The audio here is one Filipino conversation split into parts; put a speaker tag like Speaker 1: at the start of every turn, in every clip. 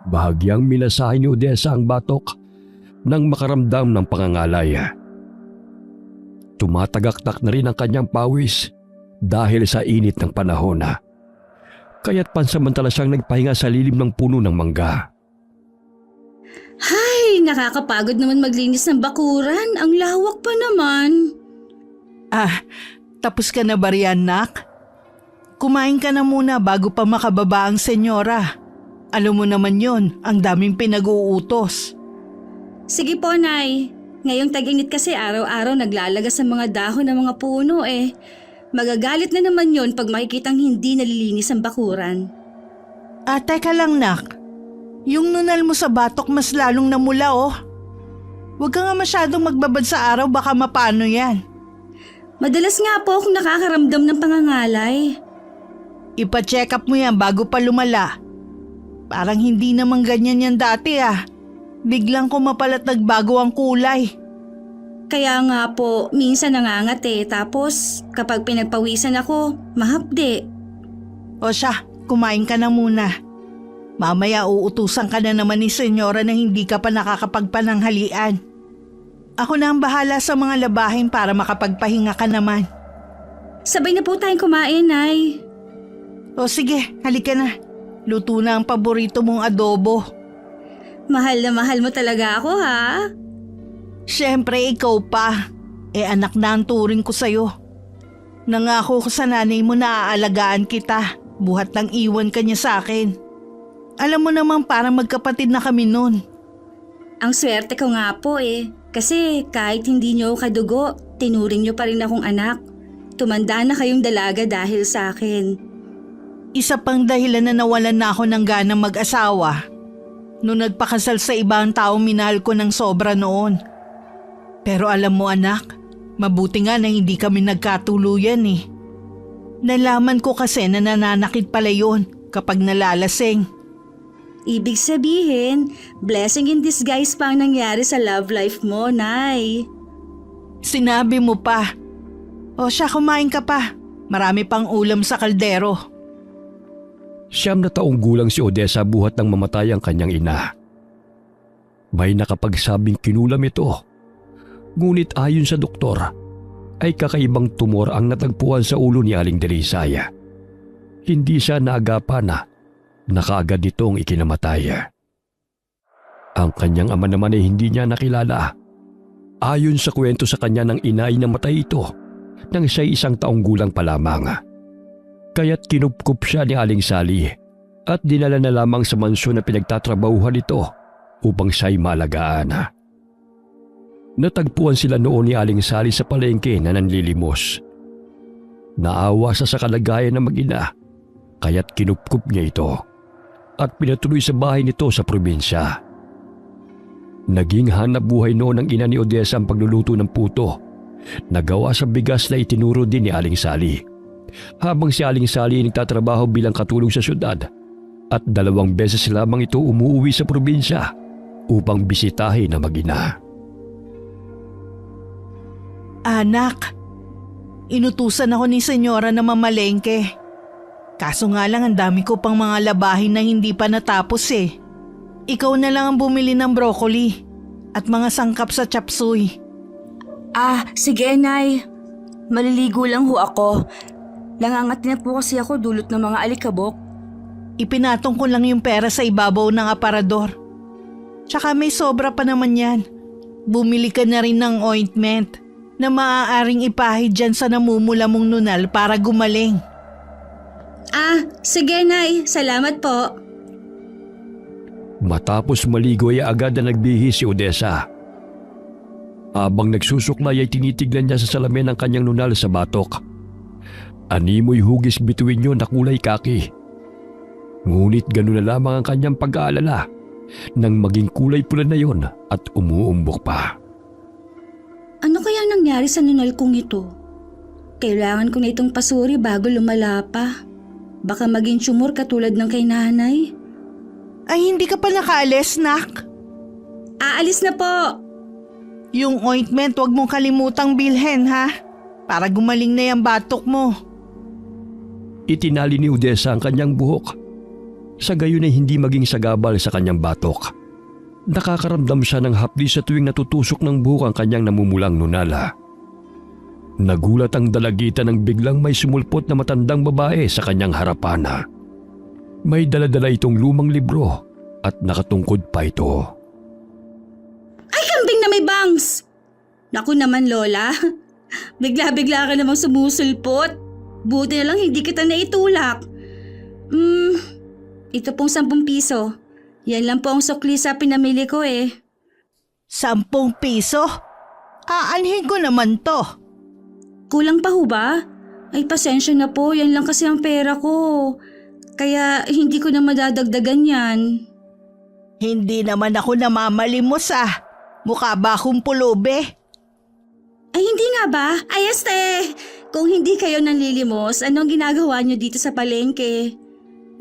Speaker 1: Bahagyang minasahe ni Odessa ang batok nang makaramdam ng pangangalay. Tumatagaktak na rin ang kanyang pawis dahil sa init ng panahon. Kaya't pansamantala siyang nagpahinga sa lilim ng puno ng mangga.
Speaker 2: Hay, nakakapagod naman maglinis ng bakuran. Ang lawak pa naman.
Speaker 3: Tapos ka na ba riyan, nak? Kumain ka na muna bago pa makababa ang senyora. Alam mo naman yon, ang daming pinag-uutos.
Speaker 2: Sige po, Nay. Ngayong tag-init kasi araw-araw naglalagas sa mga dahon ng mga puno eh. Magagalit na naman yon pag makikitang hindi nalilinis ang bakuran.
Speaker 3: Teka lang, nak. Yung nunal mo sa batok mas lalong namula, oh. Huwag ka nga masyadong magbabad sa araw, baka mapano yan.
Speaker 2: Madalas nga po akong nakakaramdam ng pangangalay.
Speaker 3: Ipa-check up mo yan bago pa lumala. Parang hindi naman ganyan yan dati, Biglang kumapalat nagbago ang kulay.
Speaker 2: Kaya nga po, minsan nangangat tapos kapag pinagpawisan ako, mahapde.
Speaker 3: O siya, kumain ka na muna. Mamaya uutusan ka na naman ni senyora na hindi ka pa nakakapagpananghalian. Ako na ang bahala sa mga labahin para makapagpahinga ka naman.
Speaker 2: Sabay na po tayong kumain, Nay.
Speaker 3: O sige, halika na. Luto na ang paborito mong adobo.
Speaker 2: Mahal na mahal mo talaga ako, ha?
Speaker 3: Siyempre, ikaw pa. Anak na ang turing ko sa'yo. Nangako ko sa nanay mo na aalagaan kita. Buhat lang iwan ka niya sa akin. Alam mo naman parang magkapatid na kami nun.
Speaker 2: Ang swerte ko nga po Kasi kahit hindi niyo kadugo, tinuring niyo pa rin akong anak. Tumanda na kayong dalaga dahil sa akin.
Speaker 3: Isa pang dahilan na nawalan na ako ng ganang mag-asawa. Noong nagpakasal sa ibang taong minahal ko ng sobra noon. Pero alam mo anak, mabuti nga na hindi kami nagkatuluyan Nalaman ko kasi na nananakit pala yun kapag nalalasing.
Speaker 2: Ibig sabihin, blessing in disguise pa ang nangyari sa love life mo, Nay.
Speaker 3: Sinabi mo pa. O siya, kumain ka pa. Marami pang ulam sa kaldero.
Speaker 1: 9 na taong gulang si Odessa buhat nang mamatay ang kanyang ina. May nakapagsabing kinulam ito. Ngunit ayon sa doktor, ay kakaibang tumor ang natagpuan sa ulo ni Aling Delisaya. Hindi siya naagapan na kaagad nitong ikinamatay. Ang kanyang ama naman ay hindi niya nakilala. Ayon sa kwento sa kanya ng ina ay namatay ito nang siya'y 1 taong gulang pa lamang. Kaya't kinupkup siya ni Aling Sally at dinala na lamang sa mansyon na pinagtatrabahuhan nito upang siya'y maalagaan. Natagpuan sila noon ni Aling Sally sa palengke na nanlilimos. Naawa sa kalagayan ng mag-ina kaya't kinupkup niya ito at pinatuloy sa bahay nito sa probinsya. Naging hanap buhay noon ng ina ni Odessa ang pagluluto ng puto na gawa sa bigas na itinuro din ni Aling Sally. Habang si Aling Sally ay nagtatrabaho bilang katulong sa syudad at 2 beses lamang ito umuwi sa probinsya upang bisitahin ang mag-ina.
Speaker 3: Anak, inutusan ako ni senyora na mamalengke. Kaso nga lang ang dami ko pang mga labahin na hindi pa natapos Ikaw na lang ang bumili ng broccoli at mga sangkap sa chop suey.
Speaker 2: Sige, Nay. Maliligo lang ho ako. Langangat na po kasi ako dulot ng mga alikabok.
Speaker 3: Ipinatong ko lang yung pera sa ibabaw ng aparador. Tsaka may sobra pa naman yan. Bumili ka na rin ng ointment na maaaring ipahid dyan sa namumula mong nunal para gumaling.
Speaker 2: Sige, Nay. Salamat po.
Speaker 1: Matapos maligo ay agad na nagbihis si Odessa. Habang nagsusuklay ay tinitignan niya sa salamin ang kanyang nunal sa batok. Animoy hugis bituin yun na kulay kaki. Ngunit gano'n na lamang ang kanyang pag-aalala nang maging kulay pula na yon at umuumbok pa.
Speaker 2: Ano kaya nangyari sa nunal kong ito? Kailangan ko na itong pasuri bago lumala pa. Baka maging tumor katulad ng kay nanay.
Speaker 3: Ay, hindi ka pa nakaalis, nak?
Speaker 2: Aalis na po.
Speaker 3: Yung ointment, wag mong kalimutang bilhin, ha? Para gumaling na yung batok mo.
Speaker 1: Itinali ni Odessa ang kanyang buhok. Sa gayon ay hindi maging sagabal sa kanyang batok. Nakakaramdam siya ng hapdi sa tuwing natutusok ng buhok ang kanyang namumulang nunala. Nagulat ang dalagitan nang biglang may sumulpot na matandang babae sa kanyang harapan. May daladala itong lumang libro at nakatungkod pa ito.
Speaker 2: Ay, kambing na may bangs! Naku naman, Lola. Bigla-bigla ka namang sumusulpot. Buti na lang hindi kita naitulak. Ito pong 10 piso. Yan lang po ang sukli sa pinamili ko eh.
Speaker 3: 10 piso? Aanhin ko naman to.
Speaker 2: Kulang pa ho ba? Ay, pasensya na po. Yan lang kasi ang pera ko. Kaya hindi ko na madadagdagan yan.
Speaker 3: Hindi naman ako namamalimos Mukha ba akong pulubi?
Speaker 2: Ay, hindi nga ba? Ay, este! Kung hindi kayo nanlilimos, anong ginagawa niyo dito sa palengke?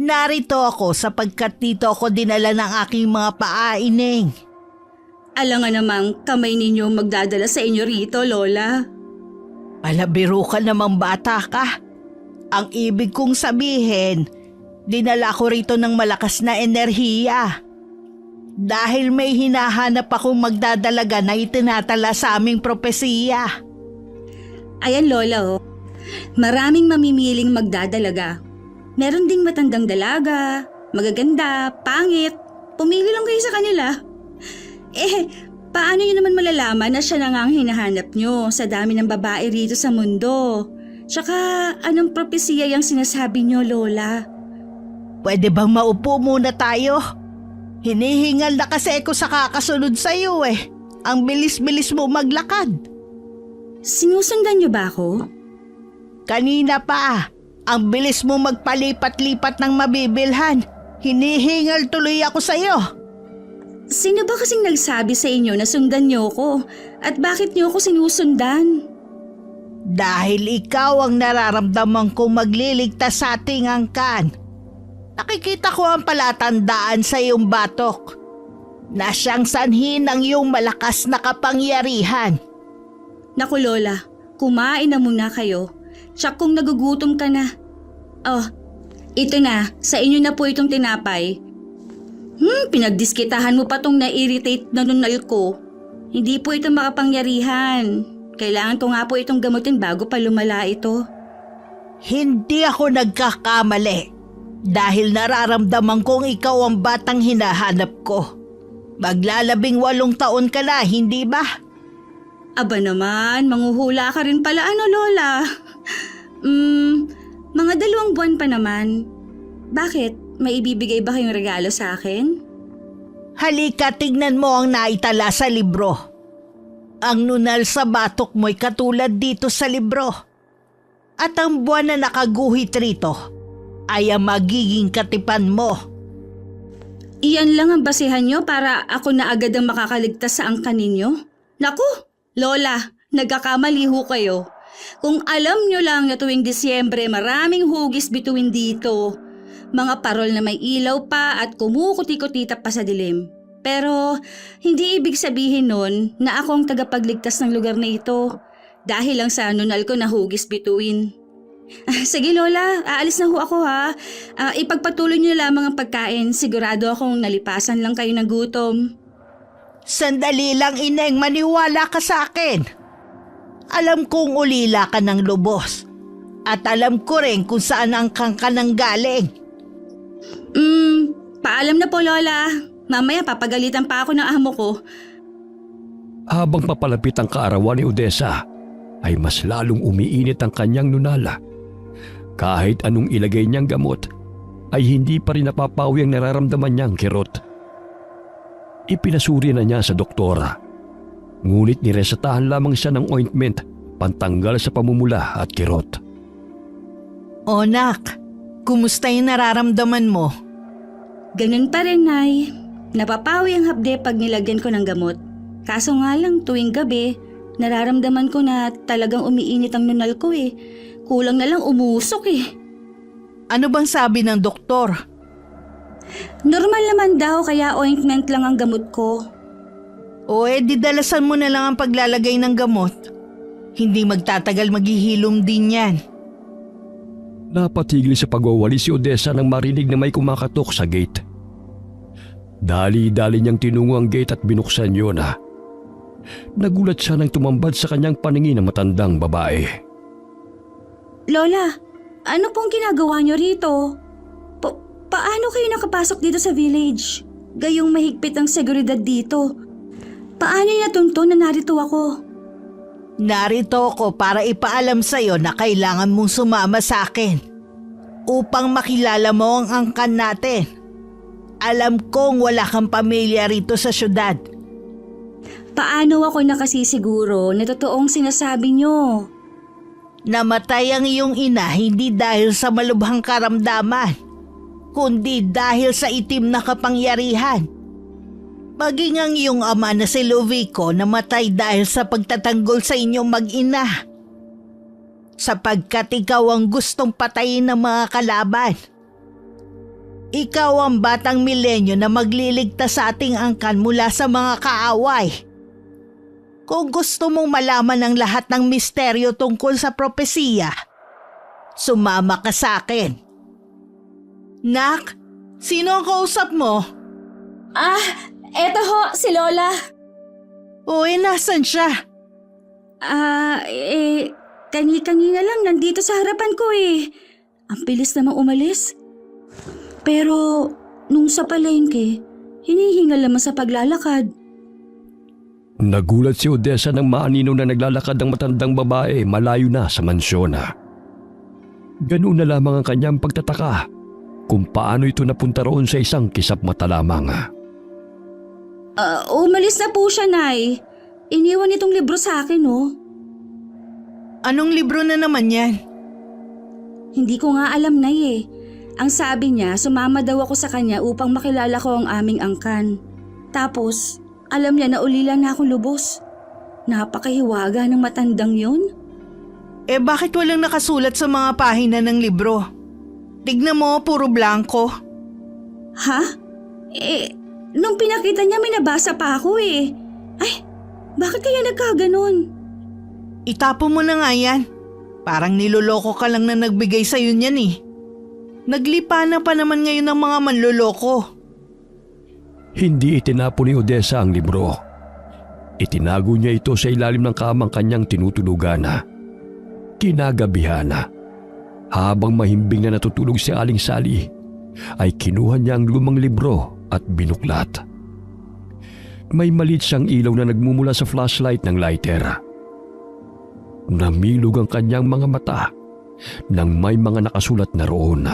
Speaker 3: Narito ako sapagkat dito ako dinala ng aking mga paaining.
Speaker 2: Alangan namang kamay ninyo magdadala sa inyo rito, Lola.
Speaker 3: Palabiro ka namang bata ka. Ang ibig kong sabihin, dinala ko rito ng malakas na enerhiya. Dahil may hinahanap akong magdadalaga na itinatala sa aming propesiya.
Speaker 2: Ayan, Lola, oh. Maraming mamimiling magdadalaga. Meron ding matandang dalaga, magaganda, pangit. Pumili lang kayo sa kanila. Paano nyo naman malalaman na siya na nga ang hinahanap nyo sa dami ng babae rito sa mundo? Tsaka, anong propesiya yung sinasabi nyo, Lola?
Speaker 3: Pwede bang maupo muna tayo? Hinihingal na kasi ako sa kakasunod sa iyo Ang bilis-bilis mo maglakad.
Speaker 2: Sinusundan nyo ba ako?
Speaker 3: Kanina pa ang bilis mo magpalipat-lipat ng mabibilhan. Hinihingal tuloy ako sa iyo.
Speaker 2: Sino ba kasing nagsabi sa inyo na sundan nyo ko? At bakit nyo ako sinusundan?
Speaker 3: Dahil ikaw ang nararamdaman kong magliligtas sa ating angkan. Nakikita ko ang palatandaan sa iyong batok na siyang sanhi ng iyong malakas na kapangyarihan.
Speaker 2: Naku, Lola, kumain na muna kayo. Tsak kung nagugutom ka na. Oh, ito na, sa inyo na po itong tinapay. Pinagdiskitahan mo pa tong na-irritate na nunal ko. Hindi po ito makapangyarihan. Kailangan ko nga po itong gamutin bago pa lumala ito.
Speaker 3: Hindi ako nagkakamali. Dahil nararamdaman kong ikaw ang batang hinahanap ko. Maglalabing 8 taon ka na, hindi ba?
Speaker 2: Aba naman, manghuhula ka rin pala Lola. Mga 2 buwan pa naman. Bakit? May ibibigay ba kayong regalo sa akin?
Speaker 3: Halika, tignan mo ang naitala sa libro. Ang nunal sa batok mo'y katulad dito sa libro. At ang buwan na nakaguhit rito ay ang magiging katipan mo.
Speaker 2: Iyan lang ang basihan nyo para ako na agad ang makakaligtas sa angkan ninyo? Naku, Lola, nagkakamali ho kayo. Kung alam nyo lang na tuwing Disyembre maraming hugis bituin dito. Mga parol na may ilaw pa at kumukuti-kutita pa sa dilim. Pero hindi ibig sabihin nun na ako ang tagapagligtas ng lugar na ito. Dahil lang sa nunal ko na hugis bituin. Sige, Lola, aalis na ho ako ha. Ipagpatuloy niyo lamang ang pagkain. Sigurado akong nalipasan lang kayo ng gutom.
Speaker 3: Sandali lang, Ineng, maniwala ka sa akin. Alam kong ulila ka ng lubos. At alam ko rin kung saan ang kangka nang galing.
Speaker 2: Paalam na po, Lola. Mamaya papagalitan pa ako ng amo ko.
Speaker 1: Habang papalapit ang kaarawan ni Odessa, ay mas lalong umiinit ang kanyang nunala. Kahit anong ilagay niyang gamot, ay hindi pa rin napapawi ang nararamdaman niyang kirot. Ipinasuri na niya sa doktora. Ngunit niresetahan lamang siya ng ointment pantanggal sa pamumula at kirot.
Speaker 3: O nak, kumusta yung nararamdaman mo?
Speaker 2: Ganun pa rin, Nay. Napapawi ang hapde pag nilagyan ko ng gamot. Kaso nga lang tuwing gabi, nararamdaman ko na talagang umiinit ang nunal ko eh. Kulang na lang umusok eh.
Speaker 3: Ano bang sabi ng doktor?
Speaker 2: Normal naman daw kaya ointment lang ang gamot ko.
Speaker 3: O di dalasan mo na lang ang paglalagay ng gamot. Hindi magtatagal maghihilom din yan.
Speaker 1: Napatigil sa pagwawali si Odessa nang marinig na may kumakatok sa gate. Dali-dali niyang tinungo ang gate at binuksan yun. Nagulat siya nang tumambad sa kanyang paningin ng matandang babae.
Speaker 2: Lola, ano pong ginagawa niyo rito? Paano kayo nakapasok dito sa village? Gayong mahigpit ang seguridad dito. Paano niya natunto na narito ako?
Speaker 3: Narito ako para ipaalam sa'yo na kailangan mong sumama sa akin upang makilala mo ang angkan natin. Alam kong wala kang pamilya rito sa syudad.
Speaker 2: Paano ako nakasisiguro na totoong sinasabi niyo?
Speaker 3: Namatay ang iyong ina hindi dahil sa malubhang karamdaman, kundi dahil sa itim na kapangyarihan. Maging ang iyong ama na si Ludovico namatay dahil sa pagtatanggol sa inyong mag-ina. Sapagkat ikaw ang gustong patayin ng mga kalaban. Ikaw ang batang milenyo na magliligtas sa ating angkan mula sa mga kaaway. Kung gusto mong malaman ang lahat ng misteryo tungkol sa propesiya, sumama ka sa akin. Nak, sino ang kausap mo?
Speaker 2: Eto ho, si Lola.
Speaker 3: Uy, nasan siya?
Speaker 2: Kani-kanina lang nandito sa harapan ko eh. Ang bilis namang umalis. Pero nung sa palengke, hinihingal naman sa paglalakad.
Speaker 1: Nagulat si Odessa nang maanino na naglalakad ang matandang babae malayo na sa mansyon. Ganoon na lamang ang kanyang pagtataka kung paano ito napunta roon sa isang kisap mata lamang.
Speaker 2: Umalis na po siya, Nay. Iniwan itong libro sa akin, oh.
Speaker 3: Anong libro na naman yan?
Speaker 2: Hindi ko nga alam, Nay eh. Ang sabi niya, sumama daw ako sa kanya upang makilala ko ang aming angkan. Tapos, alam niya na ulila na akong lubos. Napakahiwaga ng matandang yun.
Speaker 3: Bakit walang nakasulat sa mga pahina ng libro? Tignan mo, puro blanco.
Speaker 2: Ha? Nung pinakita niya may nabasa pa ako eh. Ay, bakit kaya nagkaganon?
Speaker 3: Itapon mo na nga yan. Parang niloloko ka lang na nagbigay sa'yo niyan eh. Naglipa na pa naman ngayon ng mga manloloko.
Speaker 1: Hindi itinapon ni Odessa ang libro. Itinago niya ito sa ilalim ng kamang kanyang tinutulugan. Kinagabihan, habang mahimbing na natutulog si Aling Sally, ay kinuha niya ang lumang libro at binuklat. May maliit siyang ilaw na nagmumula sa flashlight ng lighter. Namilog ang kanyang mga mata nang may mga nakasulat na roon.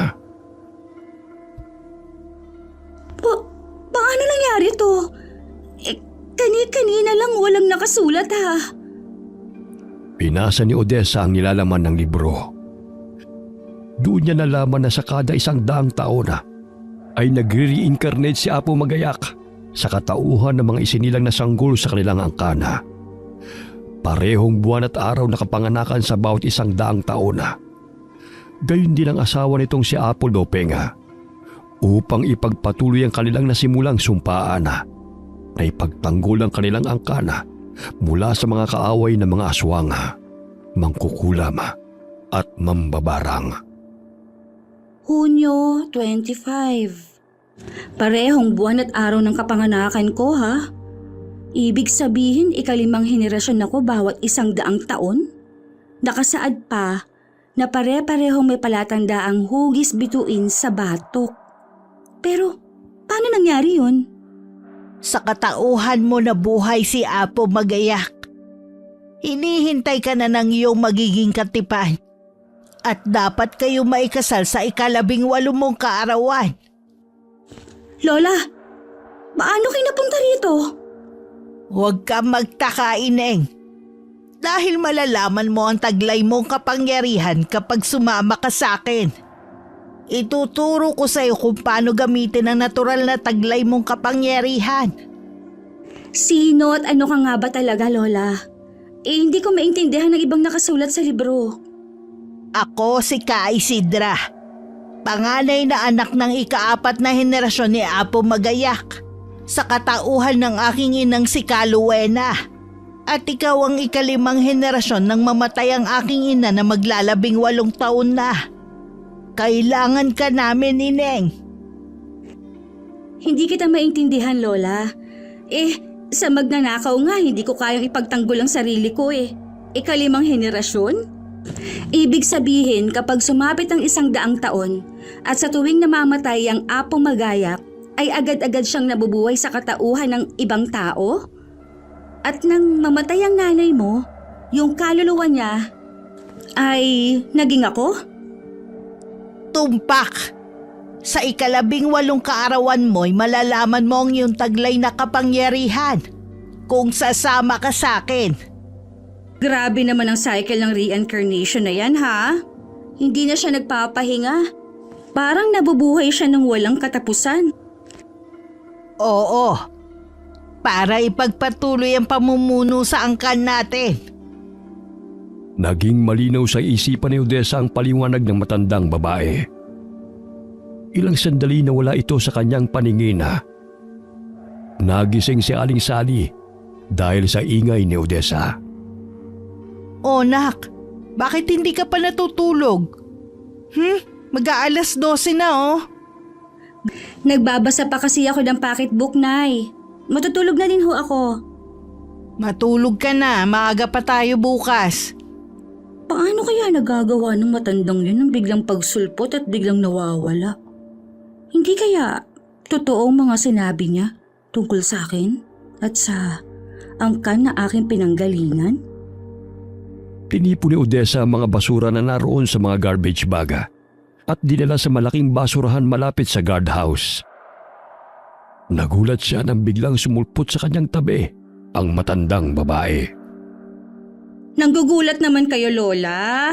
Speaker 2: Paano nangyari to? Kanina lang walang nakasulat ha.
Speaker 1: Binasa ni Odessa ang nilalaman ng libro. Doon niya nalaman na sa kada 100 taon ay nagre-reincarnate si Apo Magayak sa katauhan ng mga isinilang na sanggol sa kanilang angkana. Parehong buwan at araw na kapanganakan sa bawat 100 taon. Gayon din ang asawa nitong si Apo Lopeng upang ipagpatuloy ang kanilang nasimulang sumpaan na ipagtanggol ang kanilang angkana mula sa mga kaaway ng mga aswang, mangkukulam at mambabarang.
Speaker 2: Hunyo 25. Parehong buwan at araw ng kapanganakan ko ha. Ibig sabihin 5 henerasyon ako bawat 100 taon? Nakasaad pa na pare-parehong may palatandaang hugis bituin sa batok. Pero paano nangyari yun?
Speaker 3: Sa katauhan mo na buhay si Apo Magayak. Hinihintay ka na ng iyong magiging katipan. At dapat kayo maikasal sa 18 mong kaarawan.
Speaker 2: Lola, paano kayo napunta rito?
Speaker 3: Huwag ka magtaka, Ineng. Dahil malalaman mo ang taglay mong kapangyarihan kapag sumama ka sa akin. Ituturo ko sa iyo kung paano gamitin ang natural na taglay mong kapangyarihan.
Speaker 2: Sino at ano ka nga ba talaga, Lola? Hindi ko maintindihan ng ibang nakasulat sa libro.
Speaker 3: Ako si Ka Isidra, panganay na anak ng ika-4 na henerasyon ni Apo Magayak, sa katauhan ng aking inang si Kaluwena. At ikaw ang 5 henerasyon nang mamatay ang aking ina na maglalabing 8 taon na. Kailangan ka namin, Ineng.
Speaker 2: Hindi kita maintindihan, Lola. Sa magnanakaw nga, hindi ko kayang ipagtanggol ang sarili ko eh. Ikalimang henerasyon? Ibig sabihin, kapag sumapit ang 100 taon at sa tuwing namamatay ang Apo Magayak, ay agad-agad siyang nabubuhay sa katauhan ng ibang tao? At nang mamatay ang nanay mo, yung kaluluwa niya ay naging ako?
Speaker 3: Tumpak! Sa 18 kaarawan mo'y malalaman mo ang iyong taglay na kapangyarihan kung sasama ka sa akin.
Speaker 2: Grabe naman ang cycle ng reincarnation na yan, ha? Hindi na siya nagpapahinga. Parang nabubuhay siya ng walang katapusan.
Speaker 3: Oo, para ipagpatuloy ang pamumuno sa angkan natin.
Speaker 1: Naging malinaw sa isipan ni Odessa ang paliwanag ng matandang babae. Ilang sandali na wala ito sa kanyang paningin. Nagising si Aling Sally dahil sa ingay ni Odessa.
Speaker 3: O nak, bakit hindi ka pa natutulog? Mag-aalas 12 na oh.
Speaker 2: Nagbabasa pa kasi ako ng pocketbook, Nay. Matutulog na din ho ako.
Speaker 3: Matulog ka na, maaga pa tayo bukas.
Speaker 2: Paano kaya nagagawa ng matandang yun ng biglang pagsulpot at biglang nawawala? Hindi kaya totoo ang mga sinabi niya tungkol sa akin at sa angkan na aking pinanggalingan?
Speaker 1: Tinipo ni Odessa ang mga basura na naroon sa mga garbage bag at dinala sa malaking basurahan malapit sa guardhouse. Nagulat siya nang biglang sumulpot sa kanyang tabi ang matandang babae.
Speaker 2: Nanggugulat naman kayo, Lola.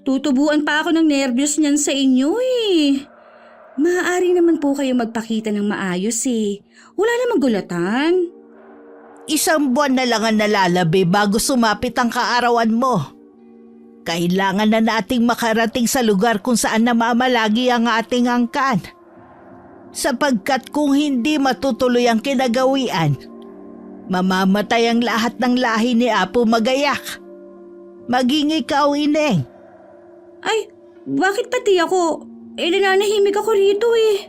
Speaker 2: Tutubuan pa ako ng nervyos niyan sa inyo eh. Maaari naman po kayo magpakita ng maayos eh. Wala namang gulatan.
Speaker 3: 1 buwan na lang ang nalalabi bago sumapit ang kaarawan mo. Kailangan na nating makarating sa lugar kung saan namamalagi ang ating angkan. Sapagkat kung hindi matutuloy ang kinagawian, mamamatay ang lahat ng lahi ni Apo Magayak. Maging ikaw, Ineng.
Speaker 2: Ay, bakit pati ako? Nananahimik ako rito eh.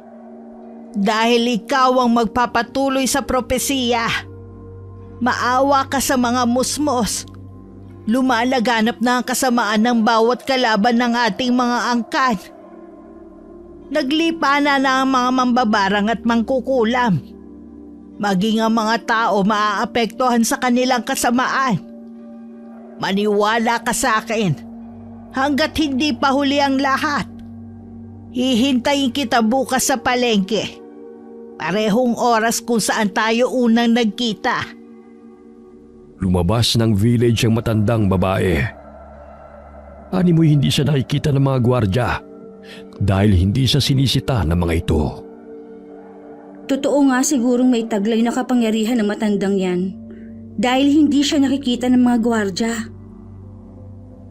Speaker 3: Dahil ikaw ang magpapatuloy sa propesiya. Maawa ka sa mga musmos. Lumalaganap na ang kasamaan ng bawat kalaban ng ating mga angkan. Naglipa na ang mga mambabarang at mangkukulam. Maging ang mga tao maaapektuhan sa kanilang kasamaan. Maniwala ka sa akin. Hanggat hindi pa huli ang lahat, hihintayin kita bukas sa palengke. Parehong oras kung saan tayo unang nagkita.
Speaker 1: Lumabas ng village ang matandang babae. Animoy hindi siya nakikita ng mga gwardya dahil hindi siya sinisita ng mga ito.
Speaker 2: Totoo nga sigurong may taglay na kapangyarihan ng matandang yan. Dahil hindi siya nakikita ng mga gwardya.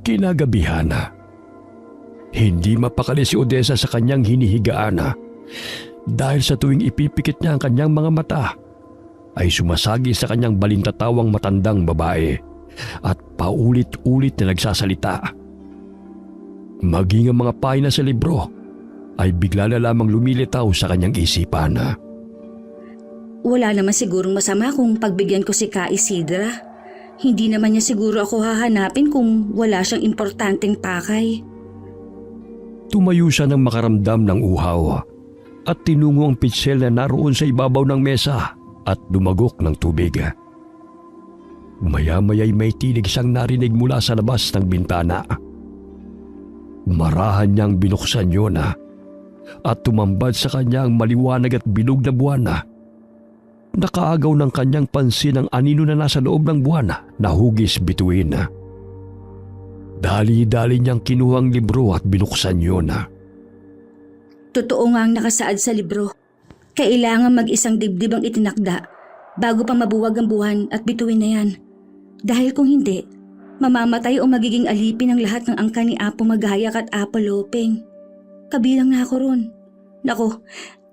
Speaker 1: Kinagabihan na. Hindi mapakali si Odessa sa kanyang hinihigaan dahil sa tuwing ipipikit niya ang kanyang mga mata ay sumasagi sa kanyang balintatawang matandang babae at paulit-ulit na nagsasalita. Maging ang mga pahina sa libro ay bigla na lamang lumilitaw sa kanyang isipan.
Speaker 2: Wala naman sigurong masama kung pagbigyan ko si Ka Isidra. Hindi naman niya siguro ako hahanapin kung wala siyang importanteng pakay.
Speaker 1: Tumayo siya nang makaramdam ng uhaw at tinungo ang pitsel na naroon sa ibabaw ng mesa at dumagok ng tubig. Maya-maya'y may tinig siyang narinig mula sa labas ng bintana. Marahan niyang binuksan yun at tumambad sa kanya ang maliwanag at bilog na buwan. Nakaagaw ng kanyang pansin ang anino na nasa loob ng buwan na hugis bituin. Dali-dali niyang kinuha ang libro at binuksan yun.
Speaker 2: Totoo nga ang nakasaad sa libro. Kailangan mag-isang dibdib ang itinakda bago pa mabuwag ang buwan at bituin na yan. Dahil kung hindi, mamamatay o magiging alipin ang lahat ng angkan ni Apo Magayak at Apo Lopeng. Kabilang na ako ron. Naku,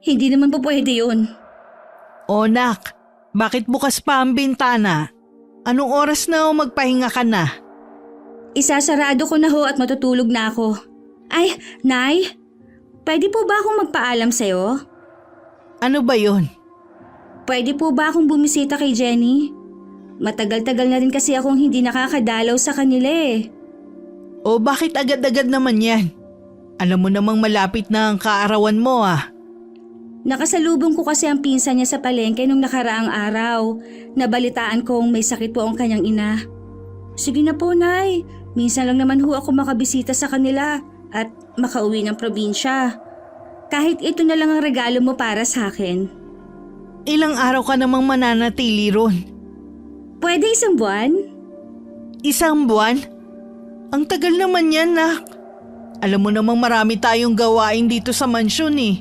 Speaker 2: hindi naman po pwede yun.
Speaker 3: O nak, bakit bukas pa ang bintana? Anong oras na o magpahinga ka na?
Speaker 2: Isasarado ko na ho at matutulog na ako. Ay, Nay, Pwede po ba akong magpaalam sa'yo?
Speaker 3: Ano ba yon?
Speaker 2: Pwede po ba akong bumisita kay Jenny? Matagal-tagal na rin kasi akong hindi nakakadalaw sa kanila eh.
Speaker 3: O bakit agad-agad naman yan? Alam mo namang malapit na ang kaarawan mo ah.
Speaker 2: Nakasalubong ko kasi ang pinsan niya sa palengke nung nakaraang araw. Nabalitaan kong may sakit po ang kanyang ina. Sige na po, Nay. Minsan lang naman ho ako makabisita sa kanila at makauwi ng probinsya. Kahit ito na lang ang regalo mo para sa akin.
Speaker 3: Ilang araw ka namang mananatili ron?
Speaker 2: Pwede 1 buwan?
Speaker 3: 1 buwan? Ang tagal naman yan nak. Alam mo namang marami tayong gawain dito sa mansyon eh.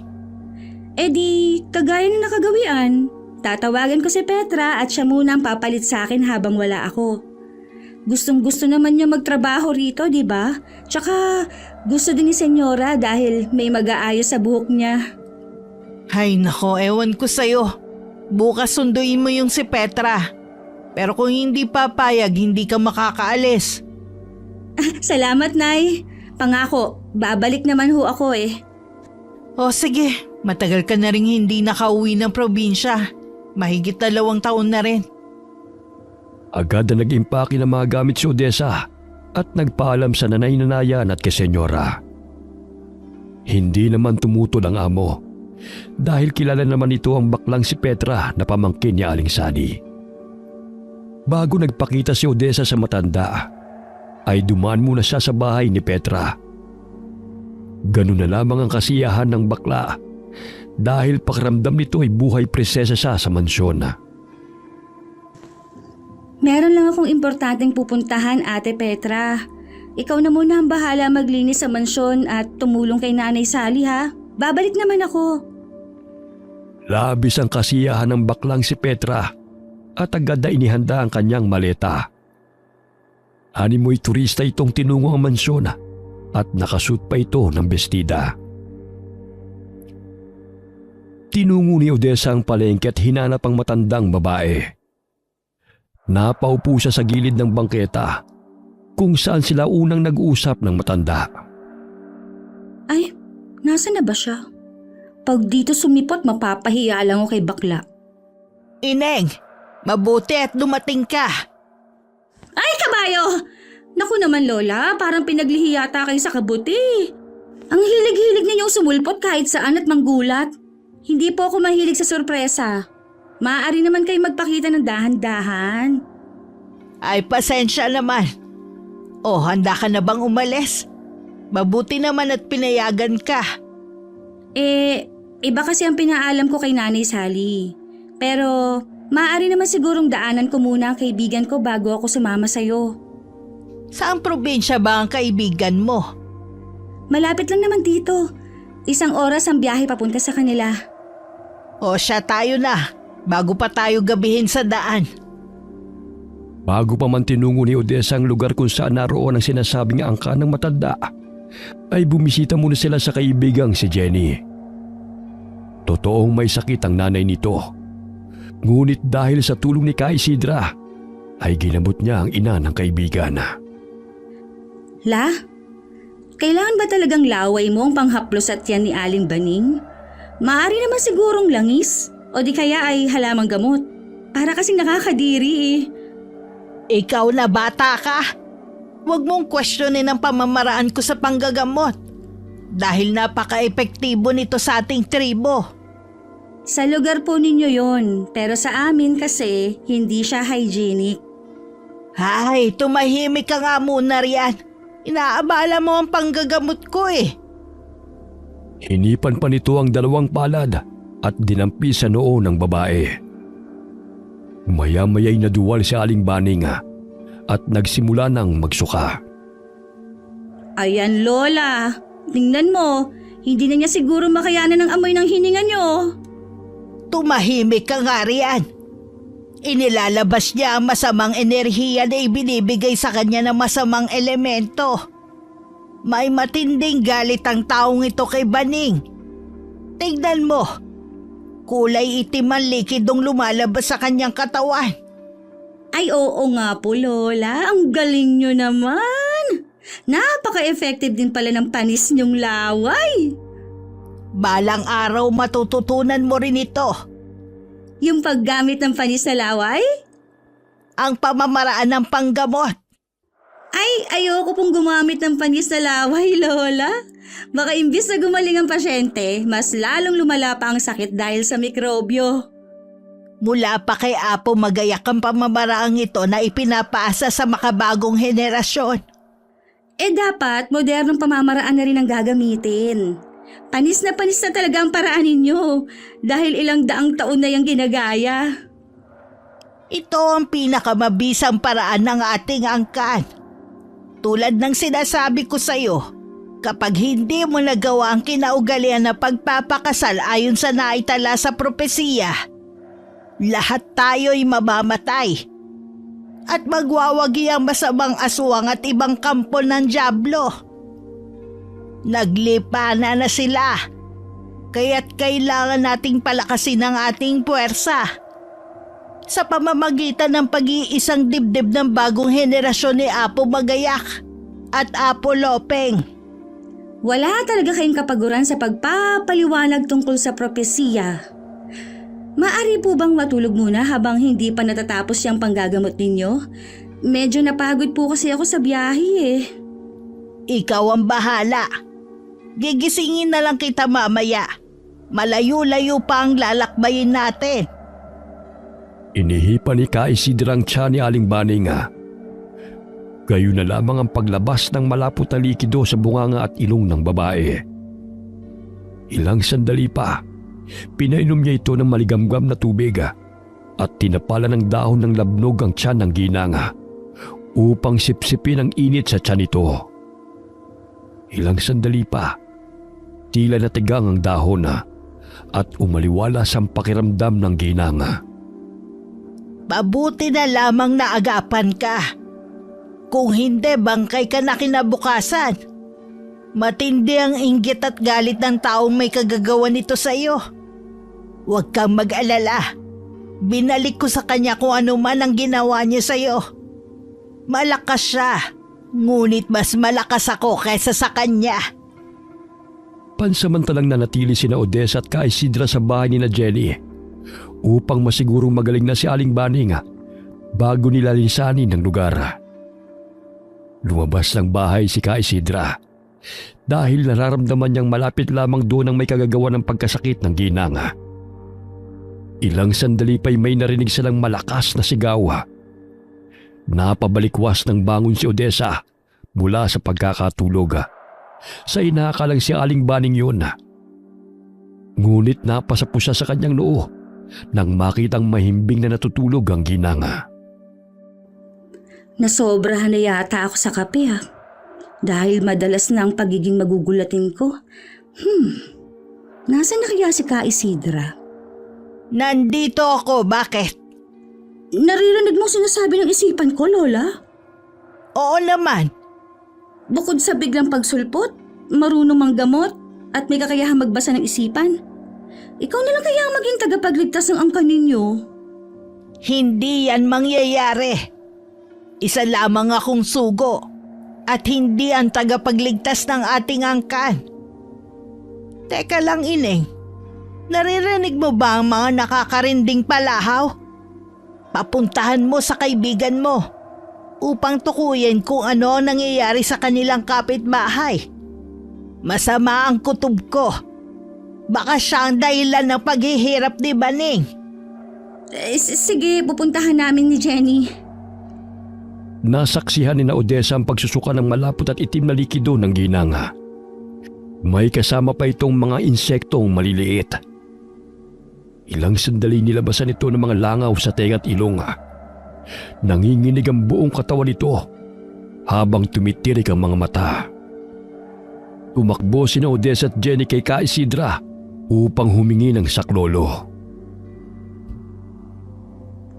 Speaker 2: Eh di, kagaya ng nakagawian. Tatawagan ko si Petra at siya muna ang papalit sa akin habang wala ako. Gustong-gusto naman niya magtrabaho rito, di ba? Tsaka gusto din ni Senyora dahil may mag-aayos sa buhok niya.
Speaker 3: Hay nako, ewan ko sa'yo. Bukas sunduin mo yung si Petra. Pero kung hindi papayag, hindi ka makakaalis.
Speaker 2: Salamat, Nay. Pangako, babalik naman ho ako eh.
Speaker 3: O sige, matagal ka na rin hindi nakauwi ng probinsya. Mahigit 2 taon na rin.
Speaker 1: Agad na nag-impake ng mga gamit si Odessa at nagpaalam sa nanay-nanayan at kay Senyora. Hindi naman tumutol ang amo dahil kilala naman ito ang baklang si Petra na pamangkin ni Aling Sani. Bago nagpakita si Odessa sa matanda, ay dumaan muna siya sa bahay ni Petra. Ganun na lamang ang kasiyahan ng bakla dahil pakiramdam nito ay buhay presesa siya sa mansyon.
Speaker 2: Meron lang akong importanteng pupuntahan, Ate Petra. Ikaw na muna ang bahala maglinis sa mansyon at tumulong kay Nanay Sally ha. Babalik naman ako.
Speaker 1: Labis ang kasiyahan ng baklang si Petra at agad na inihanda ang kanyang maleta. Animoy turista itong tinungo ang mansyon at nakasuot pa ito ng bestida. Tinungo ni Odessa ang palengke at hinanap ang matandang babae. Napaupo siya sa gilid ng bangketa kung saan sila unang nag-uusap ng matanda.
Speaker 2: Ay, nasa na ba siya? Pag dito sumipot, mapapahiya lang ako kay bakla.
Speaker 3: Ineng, mabuti at dumating ka.
Speaker 2: Ay, kabayo! Naku naman, Lola, parang pinaglihi yata kayo sa kabuti. Ang hilig-hilig ninyong sumulpot kahit saan at manggulat. Hindi po ako mahilig sa sorpresa. Maaari naman kayo magpakita ng dahan-dahan.
Speaker 3: Ay, pasensya naman. O, handa ka na bang umalis? Mabuti naman at pinayagan ka.
Speaker 2: Iba kasi ang pinaalam ko kay Nanay Sally. Pero, maaari naman sigurong daanan ko muna ang kaibigan ko bago ako sumama sa'yo.
Speaker 3: Saang probinsya ba ang kaibigan mo?
Speaker 2: Malapit lang naman dito. 1 oras ang biyahe papunta sa kanila.
Speaker 3: O siya, tayo na. Bago pa tayo gabihin sa daan.
Speaker 1: Bago pa man tinungo ni Odessa ang lugar kung saan naroon ang sinasabing angka ng matanda, ay bumisita muna sila sa kaibigang si Jenny. Totoong may sakit ang nanay nito. Ngunit dahil sa tulong ni Ka Isidra, ay ginamot niya ang ina ng kaibigan.
Speaker 2: La, kailangan ba talagang laway mo ang panghaplos at yan ni Aling Baning? Maaari naman sigurong langis o di kaya ay halamang gamot. Para kasing nakakadiri eh.
Speaker 3: Ikaw na bata ka. Huwag mong questionin ang pamamaraan ko sa panggagamot. Dahil napaka-epektibo nito sa ating tribo.
Speaker 2: Sa lugar po ninyo yon, pero sa amin kasi hindi siya hygienic.
Speaker 3: Hay, tumahimik ka nga muna riyan. Inaabala mo ang panggagamot ko eh.
Speaker 1: Hinipan pa nito ang 2 palad at dinampi sa noo ng babae. Maya-maya'y naduwal si Aling Baning at nagsimula ng magsuka.
Speaker 2: Ayan, Lola. Tingnan mo, hindi na niya siguro makayanan ng amoy ng hininga niyo.
Speaker 3: Tumahimik ka nga riyan. Inilalabas niya ang masamang enerhiya na ibinibigay sa kanya ng masamang elemento. May matinding galit ang taong ito kay Baning. Tignan mo, kulay itim ang likidong lumalabas sa kanyang katawan.
Speaker 2: Ay oo nga po, Lola. Ang galing niyo naman. Napaka-effective din pala ng panis niyong laway.
Speaker 3: Balang araw matututunan mo rin ito.
Speaker 2: Yung paggamit ng panis na laway?
Speaker 3: Ang pamamaraan ng panggamot.
Speaker 2: Ay, ayoko pong gumamit ng panis na laway, Lola. Baka imbis na gumaling ang pasyente, mas lalong lumala pa ang sakit dahil sa mikrobyo.
Speaker 3: Mula pa kay Apo magayak ang pamamaraang ito na ipinapaasa sa makabagong henerasyon.
Speaker 2: Dapat modernong pamamaraan na rin ang gagamitin. Panis na talaga ang paraan ninyo dahil ilang daang taon na yung ginagaya.
Speaker 3: Ito ang pinakamabisang paraan ng ating angkan. Tulad ng sinasabi ko sa iyo, kapag hindi mo nagawa ang kinaugalian na pagpapakasal ayon sa naitala sa propesiya, lahat tayo'y mamamatay at magwawagi ang masamang aswang at ibang kampo ng dyablo. Naglipa na sila, kaya't kailangan nating palakasin ang ating puwersa sa pamamagitan ng pag-iisang dibdib ng bagong henerasyon ni Apo Magayak at Apo Lopeng.
Speaker 2: Wala talaga kayong kapaguran sa pagpapaliwanag tungkol sa propesiya. Maari po bang matulog muna habang hindi pa natatapos yung panggagamot ninyo? Medyo napagod po kasi ako sa biyahe eh.
Speaker 3: Ikaw ang bahala. Gigisingin na lang kita mamaya. Malayo-layo pa ang lalakbayin natin.
Speaker 1: Inihipa ni Ka Isidra ang tiyan ni Aling Baning. Gayon na lamang ang paglabas ng malapot na likido sa bunganga at ilong ng babae. Ilang sandali pa, pinainom niya ito ng maligamgam na tubig at tinapala ng dahon ng labnog ang tiyan ng ginanga upang sipsipin ang init sa tiyan nito. Ilang sandali pa, tila natigang ang dahon at umaliwalas ang pakiramdam ng ginanga.
Speaker 3: Mabuti na lamang na agapan ka. Kung hindi, bangkay ka na kinabukasan. Matindi ang inggit at galit ng taong may kagagawa nito sa iyo. Huwag kang mag-alala. Binalik ko sa kanya kung ano man ang ginawa niya sa iyo. Malakas siya, ngunit mas malakas ako kaysa sa kanya.
Speaker 1: Pansamantalang nanatili sina Odessa at Ka Isidra sa bahay ni na Jenny upang masigurong magaling na si Aling Baning bago nila linsanin ng lugar. Lumabas ng bahay si Ka Isidra dahil nararamdaman niyang malapit lamang doon ang may kagagawa ng pagkasakit ng ginanga. Ilang sandali pa'y may narinig silang malakas na sigaw. Napabalikwas ng bangon si Odessa mula sa pagkakatulog. Sa inakalang si Aling Baning yun. Ngunit napasapo siya sa kanyang noo nang makitang mahimbing na natutulog ang ginanga.
Speaker 2: Nasobrahan na yata ako sa kape dahil madalas na ang pagiging magugulatin ko. Nasaan na kaya si Ka Isidra?
Speaker 3: Nandito ako, bakit?
Speaker 2: Naririnig mo sinasabi ng isipan ko, Lola?
Speaker 3: Oo naman.
Speaker 2: Bukod sa biglang pagsulpot, marunong manggamot at may kakayahang magbasa ng isipan, ikaw na lang kaya ang maging tagapagligtas ng angkan ninyo.
Speaker 3: Hindi yan mangyayari. Isa lamang akong sugo at hindi ang tagapagligtas ng ating angkan. Teka lang, Ineng. Naririnig mo ba ang mga nakakarinding palahaw? Papuntahan mo sa kaibigan mo upang tukuyin kung ano ang nangyayari sa kanilang kapitbahay. Masama ang kutob ko. Baka siya ang dahilan ng paghihirap ni Baning.
Speaker 2: Sige, pupuntahan namin ni Jenny.
Speaker 1: Nasaksihan ni na Odessa ang pagsusuka ng malapot at itim na likido ng ginanga. May kasama pa itong mga insektong maliliit. Ilang sandali nilabasan ito ng mga langaw sa tenga at ilong. Nanginginig ang buong katawan nito habang tumitirik ang mga mata. Tumakbo sina Odessa at Jenny kay Ka Isidra upang humingi ng saklolo.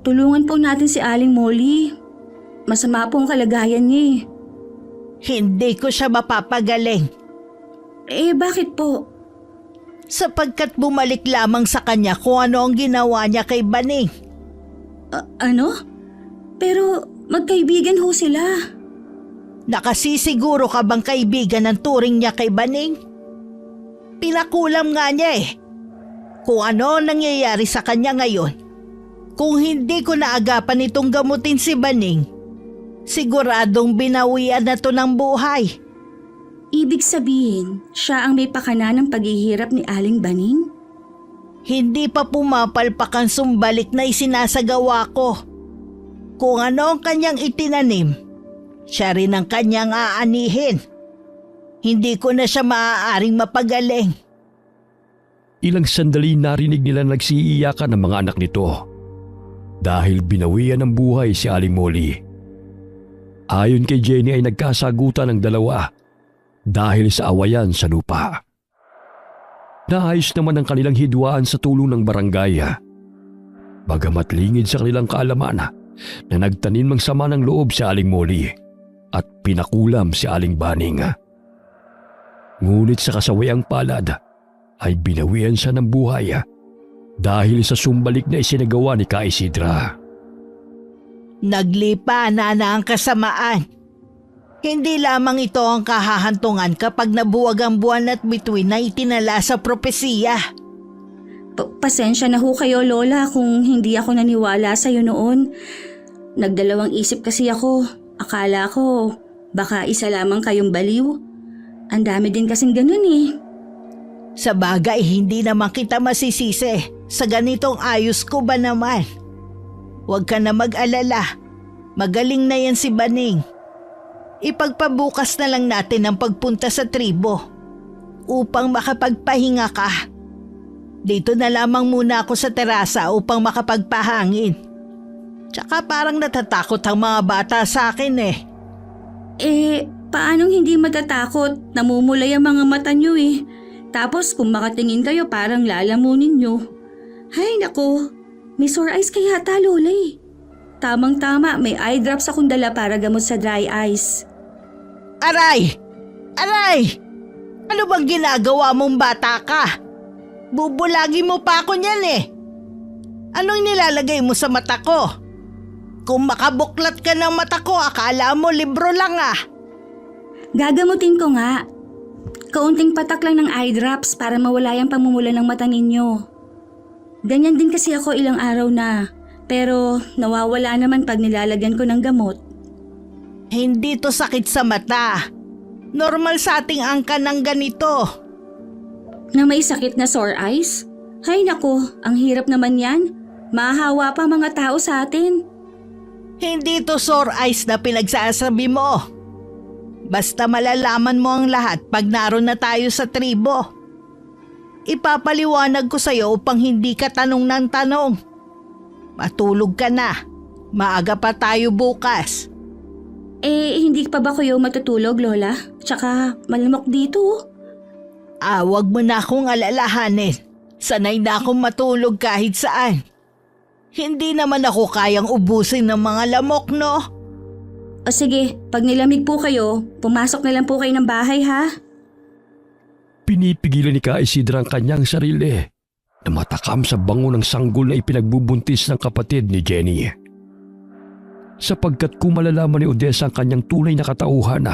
Speaker 2: Tulungan po natin si Aling Molly. Masama po ang kalagayan niya.
Speaker 3: Hindi ko siya mapapagaling.
Speaker 2: Bakit po?
Speaker 3: Sapagkat bumalik lamang sa kanya kung ano ang ginawa niya kay Baning.
Speaker 2: Ano? Pero magkaibigan ho sila.
Speaker 3: Nakasisiguro ka bang kaibigan ng turing niya kay Baning? Pinakulam nga niya eh. Kung ano ang nangyayari sa kanya ngayon, kung hindi ko naagapan itong gamutin si Baning, siguradong binawian na to ng buhay.
Speaker 2: Ibig sabihin, siya ang may pakana ng paghihirap ni Aling Baning?
Speaker 3: Hindi pa pumapalpak ang sumbalik na isinasagawa ko. Kung ano ang kanyang itinanim, siya rin ang kanyang aanihin. Hindi ko na siya maaaring mapagaling.
Speaker 1: Ilang sandali narinig nila nagsiiyakan ng mga anak nito dahil binawian ng buhay si Aling Molly. Ayon kay Jenny ay nagkasagutan ng dalawa dahil sa awayan sa lupa. Naayos naman ang kanilang hidwaan sa tulong ng barangay. Bagamat lingid sa kanilang kaalaman na nagtanim ng sama ng loob si Aling Molly at pinakulam si Aling Baning. Ngunit sa kasawayang palad ay binawian siya ng buhay dahil sa sumbalik na isinagawa ni Ka Isidra.
Speaker 3: Naglipa na ang kasamaan. Hindi lamang ito ang kahahantungan kapag nabuwag ang buwan at bituin na itinala sa propesiya.
Speaker 2: Pasensya na ho kayo, Lola, kung hindi ako naniwala sa iyo noon. Nagdalawang isip kasi ako. Akala ko baka isa lamang kayong baliw. Ang dami din kasing ganun eh.
Speaker 3: Sa bagay, hindi naman kita masisisi. Sa ganitong ayos ko ba naman? Huwag ka na mag-alala. Magaling na yan si Baning. Ipagpabukas na lang natin ang pagpunta sa tribo upang makapagpahinga ka. Dito na lamang muna ako sa terasa upang makapagpahangin. Tsaka parang natatakot ang mga bata sa akin eh.
Speaker 2: Paanong hindi matatakot? Namumulay ang mga mata nyo eh. Tapos kung makatingin kayo parang lalamunin nyo. Hay nako, may sore eyes kaya ata, Lola eh. Tamang-tama, may eye drops akong dala para gamot sa dry eyes.
Speaker 3: Aray! Aray! Ano bang ginagawa mong bata ka? Bubulagi mo pa ako niyan eh. Anong nilalagay mo sa mata ko? Kung makabuklat ka ng mata ko, akala mo libro lang ah.
Speaker 2: Gagamutin ko nga. Kaunting patak lang ng eye drops para mawala yung pamumula ng mata ninyo. Ganyan din kasi ako ilang araw na. Pero nawawala naman pag nilalagyan ko ng gamot.
Speaker 3: Hindi to sakit sa mata. Normal sa ating angka ng ganito.
Speaker 2: Na may sakit na sore eyes? Hay nako, ang hirap naman yan. Mahahawa pa mga tao sa atin.
Speaker 3: Hindi to sore eyes na pinagsasabi mo. Basta malalaman mo ang lahat pag naroon na tayo sa tribo. Ipapaliwanag ko sa'yo upang hindi ka tanong ng tanong. Matulog ka na. Maaga pa tayo bukas.
Speaker 2: Hindi pa ba kayo matutulog, Lola? Tsaka malamok dito.
Speaker 3: Wag mo na akong alalahanin. Sanay na akong matulog kahit saan. Hindi naman ako kayang ubusin ng mga lamok, no?
Speaker 2: O sige, pag nilamig po kayo, pumasok na lang po kayo ng bahay, ha?
Speaker 1: Pinipigilan ni Ka Isidra ang kanyang sarili na matakam sa bango ng sanggol na ipinagbubuntis ng kapatid ni Jenny. Sapagkat kung malalaman ni Odessa ang kanyang tunay na katauhan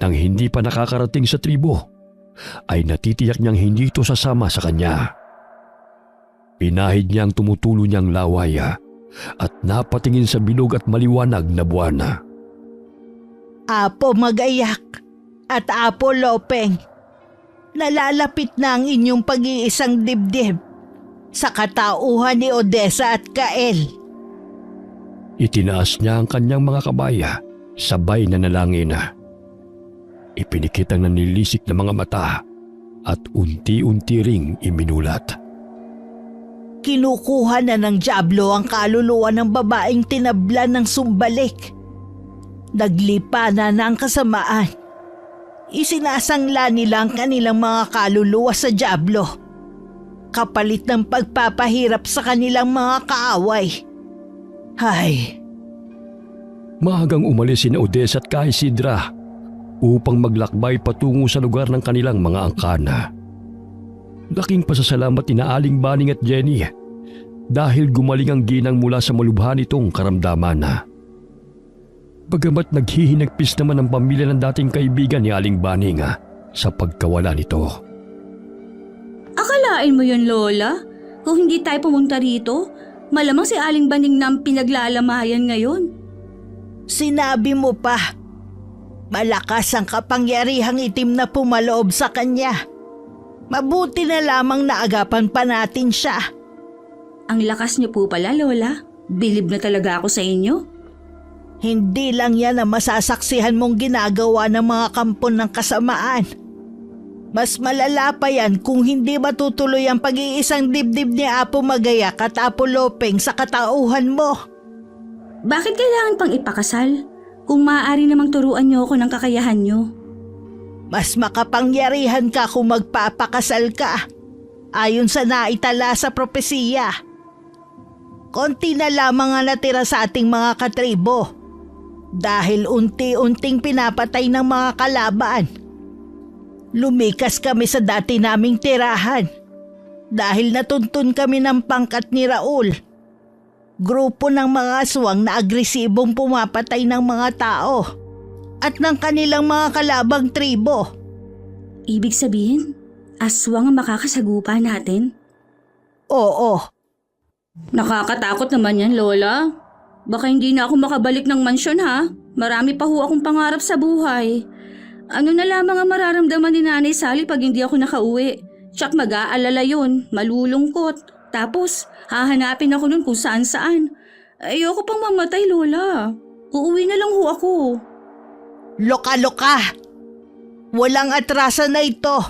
Speaker 1: nang hindi pa nakakarating sa tribo, ay natitiyak niyang hindi ito sasama sa kanya. Pinahid niya ang tumutulo niyang laway at napatingin sa bilog at maliwanag na buwan.
Speaker 3: Apo Magayak at Apo Lopeng, nalalapit na ang inyong pag-iisang dibdib sa katauhan ni Odessa at Kael.
Speaker 1: Itinaas niya ang kanyang mga kabaya, sabay na nalangin. Ipinikit ang nanilisik na mga mata at unti-unti ring iminulat.
Speaker 3: Kinukuha na ng dyablo ang kaluluwa ng babaeng tinablan ng sumbalik. Naglipa na ang kasamaan. Isinasangla nila ang kanilang mga kaluluwa sa dyablo, kapalit ng pagpapahirap sa kanilang mga kaaway. Hay!
Speaker 1: Maagang umalis sina Odessa at Ka Isidra upang maglakbay patungo sa lugar ng kanilang mga angkana. Laking pasasalamat ni Aling Baning at Jenny dahil gumaling ang ginang mula sa malubha nitong karamdaman. Bagamat naghihinagpis naman ang pamilya ng dating kaibigan ni Aling Baning sa pagkawala nito.
Speaker 2: Akalain mo yun, Lola? Kung hindi tayo pumunta rito, malamang si Aling Baning na ang pinaglalamayan ngayon.
Speaker 3: Sinabi mo pa, malakas ang kapangyarihang itim na pumaloob sa kanya. Mabuti na lamang naagapan pa natin siya.
Speaker 2: Ang lakas niyo po pala, Lola. Bilib na talaga ako sa inyo.
Speaker 3: Hindi lang yan ang masasaksihan mong ginagawa ng mga kampon ng kasamaan. Mas malala pa yan kung hindi matutuloy ang pag-iisang dibdib ni Apo Magayak at Apo Lopeng sa katauhan mo.
Speaker 2: Bakit kailangan pang ipakasal? Kung maaari namang turuan niyo ako ng kakayahan niyo.
Speaker 3: Mas makapangyarihan ka kung magpapakasal ka, ayon sa naitala sa propesiya. Konti na lamang ang natira sa ating mga katribo dahil unti-unting pinapatay ng mga kalaban. Lumikas kami sa dati naming tirahan dahil natuntun kami ng pangkat ni Raul. Grupo ng mga aswang na agresibong pumapatay ng mga tao at ng kanilang mga kalabang tribo.
Speaker 2: Ibig sabihin, aswang ang makakasagupa natin?
Speaker 3: Oo,
Speaker 2: Nakakatakot naman yan, Lola. Baka hindi na ako makabalik ng mansyon, ha? Marami pa ho akong pangarap sa buhay. Ano na lamang ang mararamdaman ni Nanay Sally pag hindi ako nakauwi? Tsak mag-aalala yun, malulungkot. Tapos, hahanapin ako nun kung saan-saan. Ayoko pang mamatay, Lola. Uuwi na lang ho ako.
Speaker 3: loka-loka. Walang atrasan na ito.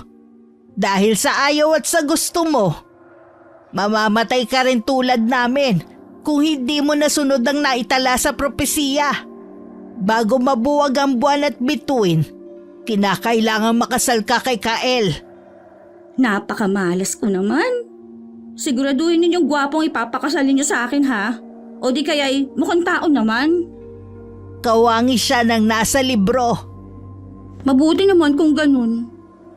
Speaker 3: Dahil sa ayaw at sa gusto mo, mamamatay ka rin tulad namin kung hindi mo nasunod ang naitala sa propesiya. Bago mabuwag ang buwan at bituin, kinakailangan makasal ka kay Kael.
Speaker 2: Napakamalas ko naman. Siguraduhin ninyong gwapong ipapakasalin niyo sa akin, ha? O di kaya'y mukhang tao naman.
Speaker 3: Kawangi siya ng nasa libro.
Speaker 2: Mabuti naman kung ganun.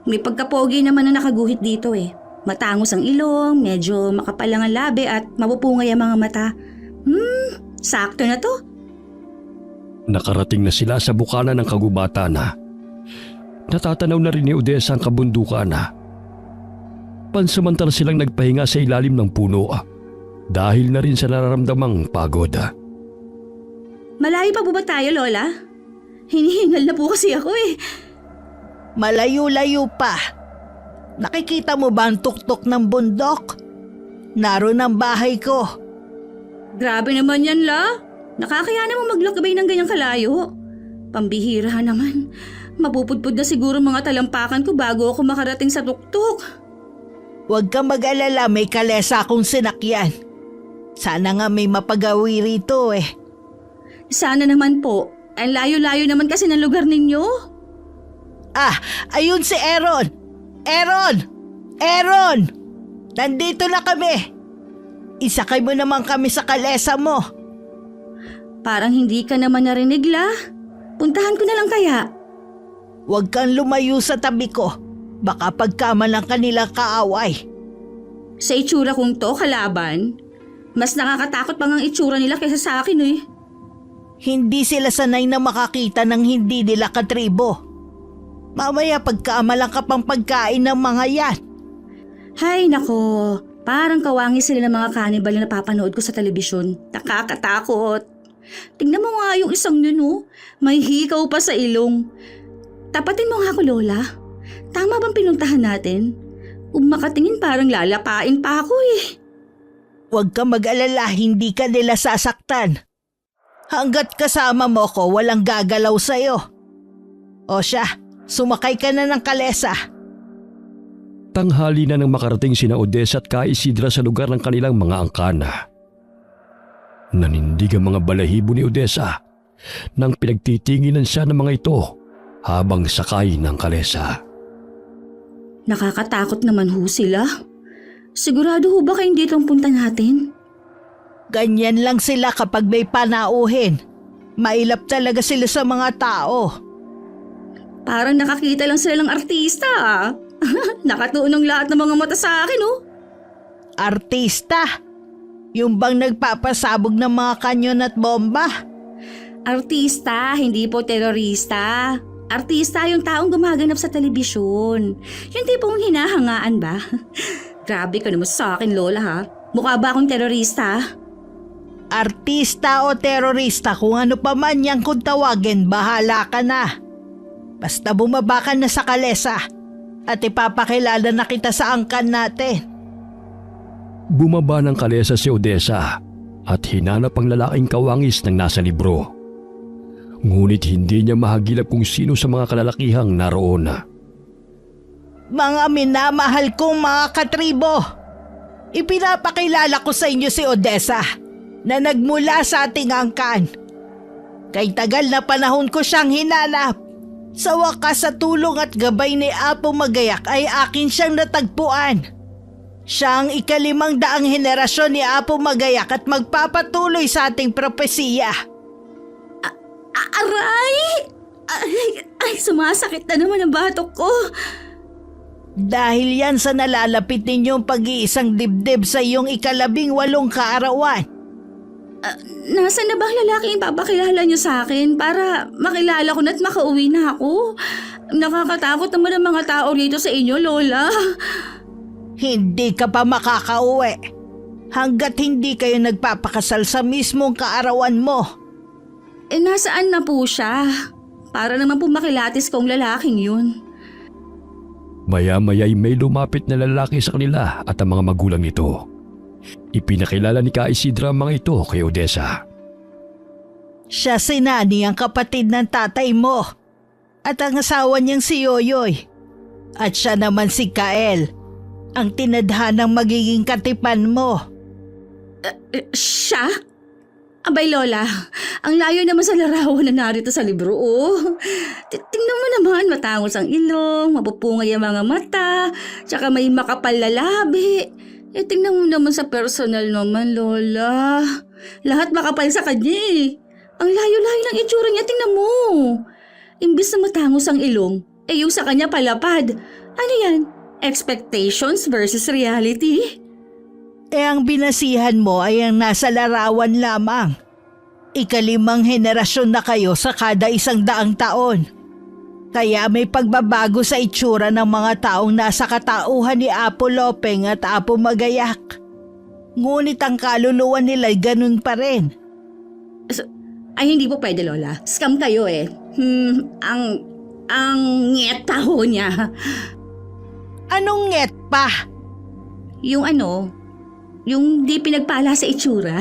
Speaker 2: May pagkapogi naman na nakaguhit dito eh. Matangos ang ilong, medyo makapal lang ang labi at mapupungay ang mga mata. Sakto na to.
Speaker 1: Nakarating na sila sa bukana ng kagubatan na. Natatanaw na rin ni Odessa ang kabundukan na. Pansamantala silang nagpahinga sa ilalim ng puno dahil na rin sa nararamdamang pagod.
Speaker 2: Malayo pa po ba tayo, Lola? Hinihingal na po kasi ako eh.
Speaker 3: Malayo-layo pa. Nakikita mo ba ang tuktok ng bundok? Naroon ang bahay ko.
Speaker 2: Grabe naman yan, La. Nakakaya namang maglakbay ng ganyang kalayo. Pambihira naman. Mapupudpud na siguro mga talampakan ko bago ako makarating sa tuktok.
Speaker 3: Huwag kang mag-alala, may kalesa akong sinakyan. Sana nga may mapagawi rito eh.
Speaker 2: Sana naman po. Ang layo-layo naman kasi ng lugar ninyo.
Speaker 3: Ayun si Aaron! Aaron! Nandito na kami! Isakay mo naman kami sa kalesa mo.
Speaker 2: Parang hindi ka naman narinig, La. Puntahan ko na lang kaya.
Speaker 3: Huwag kang lumayo sa tabi ko. Baka pagkamalang kanilang kaaway.
Speaker 2: Sa itsura kong to, kalaban, mas nakakatakot pang ang itsura nila kaysa sa akin eh.
Speaker 3: Hindi sila sanay na makakita ng hindi nila katribo. Mamaya pagkaamalang ka pang pagkain ng mga yan.
Speaker 2: Hay nako, parang kawangi sila ng mga kanibal na napapanood ko sa telebisyon. Nakakatakot. Tingnan mo nga yung isang yun oh. May hikaw pa sa ilong. Tapatin mo nga ako, Lola. Tama bang pinuntahan natin? Kung makatingin parang lalapain pa ako eh.
Speaker 3: Huwag ka mag-alala, hindi ka nila sasaktan. Hanggat kasama mo ko, walang gagalaw sa'yo. O siya, sumakay ka na ng kalesa.
Speaker 1: Tanghali na nang makarating sina Odessa at Ka Isidra sa lugar ng kanilang mga angkana. Nanindig ang mga balahibo ni Odessa nang pinagtitinginan siya ng mga ito habang sakay ng kalesa.
Speaker 2: Nakakatakot naman ho sila. Sigurado ho ba kayong dito ang punta natin?
Speaker 3: Ganyan lang sila kapag may panauhin. Mailap talaga sila sa mga tao.
Speaker 2: Parang nakakita lang sila ng artista ah. Nakatuunong lahat ng mga mata sa akin oh.
Speaker 3: Artista? Yung bang nagpapasabog ng mga kanyon at bomba?
Speaker 2: Artista, hindi po terorista. Artista yung taong gumaganap sa telebisyon. Yung tipong hinahangaan ba? Grabe ka naman sa akin, Lola ha. Mukha ba akong terorista?
Speaker 3: Artista o terorista, kung ano pa man yang kung tawagin, bahala ka na. Basta bumaba ka na sa kalesa at ipapakilala na kita sa angkan natin.
Speaker 1: Bumaba ng kalesa si Odessa at hinanap ang lalaking kawangis ng nasa libro. Ngunit hindi niya mahagilap kung sino sa mga kalalakihang naroon.
Speaker 3: Mga minamahal kong mga katribo, ipinapakilala ko sa inyo si Odessa na nagmula sa ating angkan. Kay tagal na panahon ko siyang hinanap. Sa wakas sa tulong at gabay ni Apo Magayak ay akin siyang natagpuan. Siya ang 500 henerasyon ni Apo Magayak at magpapatuloy sa ating propesiya.
Speaker 2: Aray! Ay, sumasakit na naman ang batok ko.
Speaker 3: Dahil yan sa nalalapit ninyong pag-iisang dibdib sa iyong 18 kaarawan.
Speaker 2: Nasaan na ba ang lalaking papakilala niyo sa akin para makilala ko na at makauwi na ako? Nakakatakot naman ang mga tao rito sa inyo, Lola.
Speaker 3: Hindi ka pa makakauwi hanggat hindi kayo nagpapakasal sa mismong kaarawan mo.
Speaker 2: Nasaan na po siya? Para naman po makilatis kong lalaking yun.
Speaker 1: Maya-maya'y may lumapit na lalaki sa kanila at ang mga magulang nito. Ipinakilala ni Ka Isidra ang mga ito kay Odessa.
Speaker 3: Siya si Nani, ang kapatid ng tatay mo, at ang asawa niyang si Yoyoy. At siya naman si Kael, ang tinadhanang magiging katipan mo.
Speaker 2: Siya? Abay, Lola, ang layo naman sa larawan na narito sa libro, oh. Tingnan mo naman, matangos ang ilong, mapupungay ang mga mata, tsaka may makapal na labi. Tingnan mo naman sa personal naman, Lola. Lahat makapal sa kanya eh. Ang layo-layo ng itsura niya, tingnan mo. Imbis na matangos ang ilong, yung sa kanya palapad. Ano yan? Expectations versus reality?
Speaker 3: Ang binasihan mo ay ang nasa larawan lamang. 5 henerasyon na kayo sa kada 100 taon. Kaya may pagbabago sa itsura ng mga taong nasa katauhan ni Apo Lopeng at Apo Magayak. Ngunit ang kaluluwa nila'y ganun pa rin.
Speaker 2: Ay, hindi po pwede, Lola. Scam kayo eh. Ang ngeta ho niya.
Speaker 3: Anong nget pa?
Speaker 2: Yung di pinagpala sa itsura.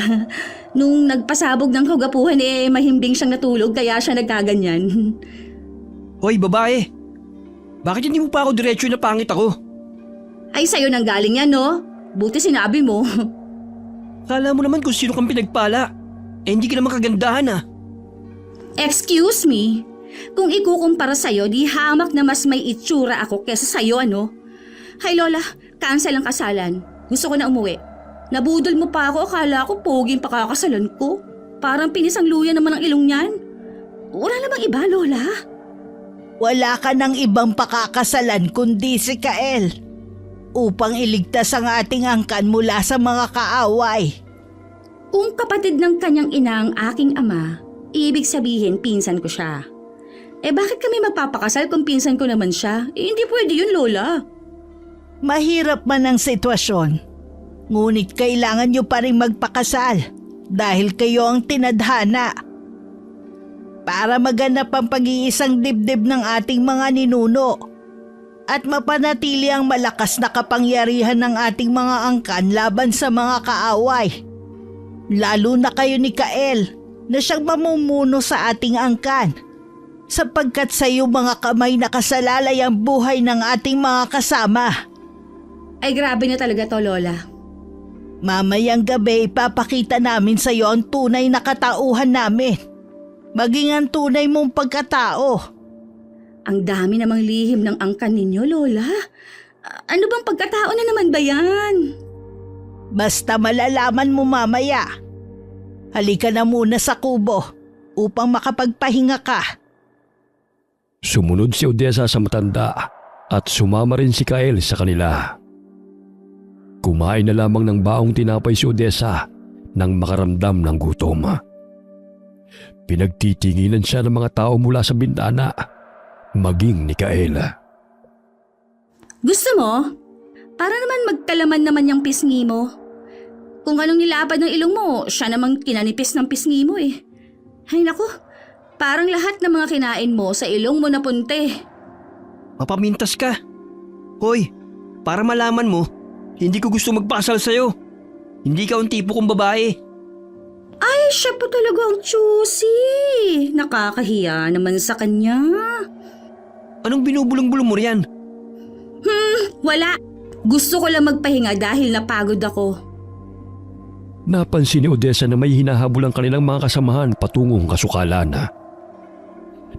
Speaker 2: Nung nagpasabog ng kagapuhan mahimbing siyang natulog kaya siya nagkaganyan.
Speaker 4: Hoy, babae! Bakit hindi mo pa ako diretso na pangit ako?
Speaker 2: Ay, sa'yo nang galing yan, no? Buti sinabi mo.
Speaker 4: Kala mo naman kung sino kang pinagpala. Hindi ka naman kagandahan ah.
Speaker 2: Excuse me? Kung ikukumpara sa'yo, di hamak na mas may itsura ako kesa sa'yo, ano? Hay, Lola, cancel ang kasalan. Gusto ko na umuwi. Nabudol mo pa ako, akala ko poging pakakasalan ko. Parang pinisang luya naman ang ilong niyan. Wala namang iba, Lola.
Speaker 3: Wala ka ng ibang pakakasalan kundi si Kael. Upang iligtas ang ating angkan mula sa mga kaaway.
Speaker 2: Kung kapatid ng kanyang ina ang aking ama, ibig sabihin pinsan ko siya. Bakit kami magpapakasal kung pinsan ko naman siya? Hindi pwede yun, Lola.
Speaker 3: Mahirap man ang sitwasyon. Ngunit kailangan nyo pa rin magpakasal dahil kayo ang tinadhana. Para maganap ang pag-iisang dibdib ng ating mga ninuno at mapanatili ang malakas na kapangyarihan ng ating mga angkan laban sa mga kaaway. Lalo na kayo ni Kael na siyang mamumuno sa ating angkan. Sapagkat sa iyo mga kamay nakasalalay ang buhay ng ating mga kasama.
Speaker 2: Ay, grabe na talaga to, Lola.
Speaker 3: Mamayang gabi ipapakita namin sa iyo ang tunay na katauhan namin. Maging ang tunay mong pagkatao.
Speaker 2: Ang dami namang lihim ng angkan ninyo, Lola. Ano bang pagkatao na naman ba yan?
Speaker 3: Basta malalaman mo mamaya. Halika na muna sa kubo upang makapagpahinga ka.
Speaker 1: Sumunod si Odessa sa matanda at sumama rin si Kael sa kanila. Kumain na lamang ng baong tinapay si Odessa nang makaramdam ng gutom. Pinagtitinginan siya ng mga tao mula sa bintana, maging ni Kael.
Speaker 2: Gusto mo? Para naman magkalaman naman yung pisngi mo. Kung anong nilapad ng ilong mo, siya namang kinanipis ng pisngi mo eh. Ay naku, parang lahat ng mga kinain mo sa ilong mo napunte.
Speaker 4: Mapamintas ka. Hoy, para malaman mo, hindi ko gusto magpakasal sa'yo. Hindi ka ang tipo kong babae.
Speaker 2: Ay, siya po talaga ang choosy. Nakakahiya naman sa kanya.
Speaker 4: Anong binubulong-bulong mo riyan?
Speaker 2: Wala. Gusto ko lang magpahinga dahil napagod ako.
Speaker 1: Napansin ni Odessa na may hinahabol ang kanilang mga kasamahan patungong kasukalan.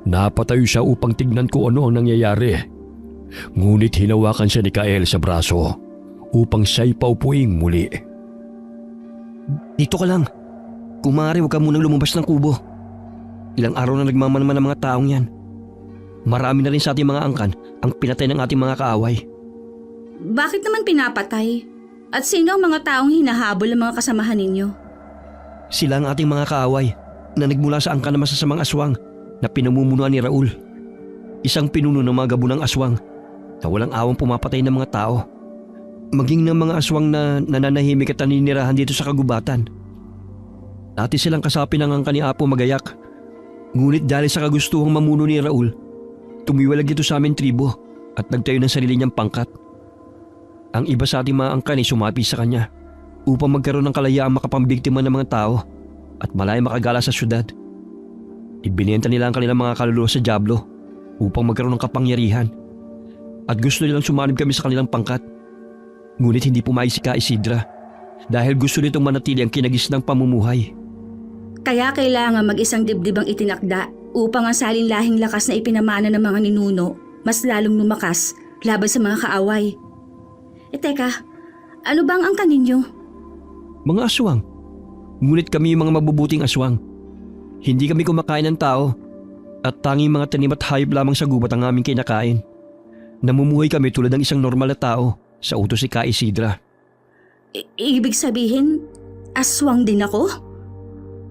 Speaker 1: Napatayo siya upang tignan kung ano ang nangyayari. Ngunit hinawakan siya ni Kael sa braso upang siya'y paupuing muli.
Speaker 4: Dito ka lang. Kung maaari, huwag ka munang lumabas ng kubo. Ilang araw na nagmamanman ang mga taong yan. Marami na rin sa ating mga angkan ang pinatay ng ating mga kaaway.
Speaker 2: Bakit naman pinapatay? At sino ang mga taong hinahabol ng mga kasamahan ninyo?
Speaker 4: Sila ang ating mga kaaway na nagmula sa angkan ng masasamang aswang na pinamumunuan ni Raul. Isang pinuno ng mga gabunang aswang na walang awang pumapatay ng mga tao. Maging ng mga aswang na nananahimik at naninirahan dito sa kagubatan. Dati silang kasapi ng angkan ni Apo Magayak. Ngunit dahil sa kagustuhang mamuno ni Raul, tumiwalag ito sa aming tribo at nagtayo ng sarili niyang pangkat. Ang iba sa ating mga angkan ay sumapi sa kanya upang magkaroon ng kalayaang makapambiktima ng mga tao at malay makagala sa syudad. Ibinenta nila ang kanilang mga kaluluwa sa dyablo upang magkaroon ng kapangyarihan at gusto nilang sumanib kami sa kanilang pangkat. Ngunit hindi pumayag si Ka Isidra dahil gusto nitong manatili ang kinagisnang pamumuhay.
Speaker 2: Kaya kailangan mag-isang dibdib ang itinakda upang ang salinlahing lakas na ipinamana ng mga ninuno mas lalong lumakas laban sa mga kaaway. Teka, ano bang angkan ninyo?
Speaker 4: Mga aswang. Ngunit kami yung mga mabubuting aswang. Hindi kami kumakain ng tao at tanging mga tanim at hayop lamang sa gubat ang aming kinakain. Namumuhay kami tulad ng isang normal na tao sa utos ni Ka Isidra.
Speaker 2: Ibig sabihin, aswang din ako?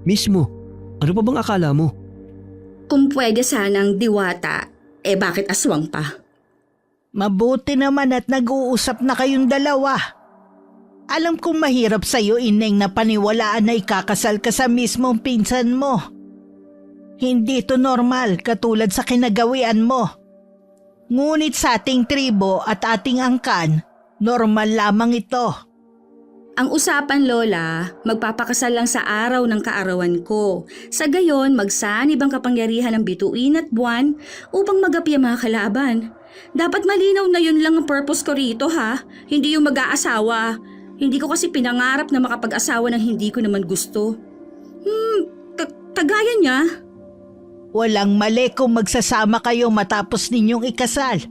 Speaker 4: Mismo, ano pa bang akala mo?
Speaker 2: Kung pwede sanang diwata, bakit aswang pa?
Speaker 3: Mabuti naman at nag-uusap na kayong dalawa. Alam kong mahirap sa'yo, Ineng, na paniwalaan na ikakasal ka sa mismong pinsan mo. Hindi ito normal katulad sa kinagawian mo. Ngunit sa ating tribo at ating angkan, normal lamang ito.
Speaker 2: Ang usapan, Lola, magpapakasal lang sa araw ng kaarawan ko. Sa gayon, magsanib ang kapangyarihan ng bituin at buwan upang magapi ang mga kalaban. Dapat malinaw na yun lang ang purpose ko rito, ha? Hindi yung mag-aasawa. Hindi ko kasi pinangarap na makapag-asawa ng hindi ko naman gusto. Kagaya niya.
Speaker 3: Walang mali kung magsasama kayo matapos ninyong ikasal.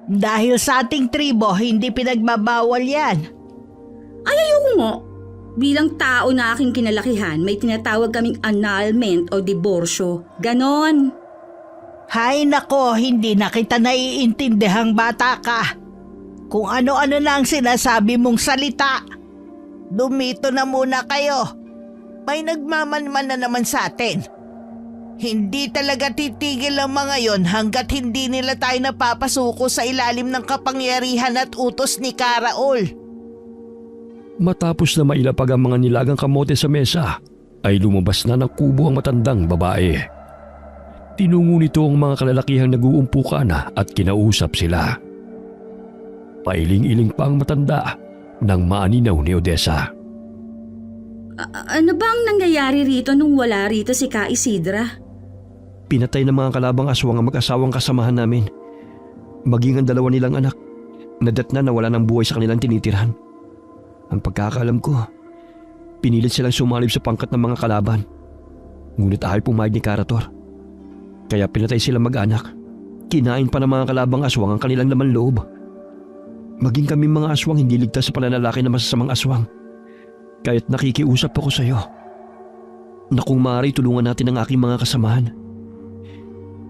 Speaker 3: Dahil sa ating tribo, hindi pinagbabawal yan.
Speaker 2: Ay, ayoko nga. Bilang tao na aking kinalakihan, may tinatawag kaming annulment o diborsyo. Ganon.
Speaker 3: Hay nako, hindi na kita naiintindihang bata ka. Kung ano-ano na ang sinasabi mong salita. Dumito na muna kayo. May nagmamanman na naman sa atin. Hindi talaga titigil ang mga yon hanggat hindi nila tayo napapasuko sa ilalim ng kapangyarihan at utos ni Karaol.
Speaker 1: Matapos na mailapag ang mga nilagang kamote sa mesa, ay lumabas na ng kubo ang matandang babae. Tinungo nito ang mga kalalakihang nag-uumpukan at kinausap sila. Pailing-iling pa ang matanda nang maaninaw ni Odessa.
Speaker 2: Ano ba ang nangyayari rito nung wala rito si Ka Isidra?
Speaker 4: Pinatay ng mga kalabang aswang ang mag-asawang kasamahan namin. Maging ang dalawa nilang anak, nadatna na wala ng buhay sa kanilang tinitirhan. Ang pagkakaalam ko, pinilit silang sumalib sa pangkat ng mga kalaban. Ngunit ayaw pumayag ni Karator. Kaya pinatay silang mag-anak. Kinain pa ng mga kalabang aswang ang kanilang laman loob. Maging kami mga aswang hindi ligtas sa pananalaki ng masasamang aswang. Kaya't nakikiusap ako sa iyo na kung maaari tulungan natin ang aking mga kasamahan.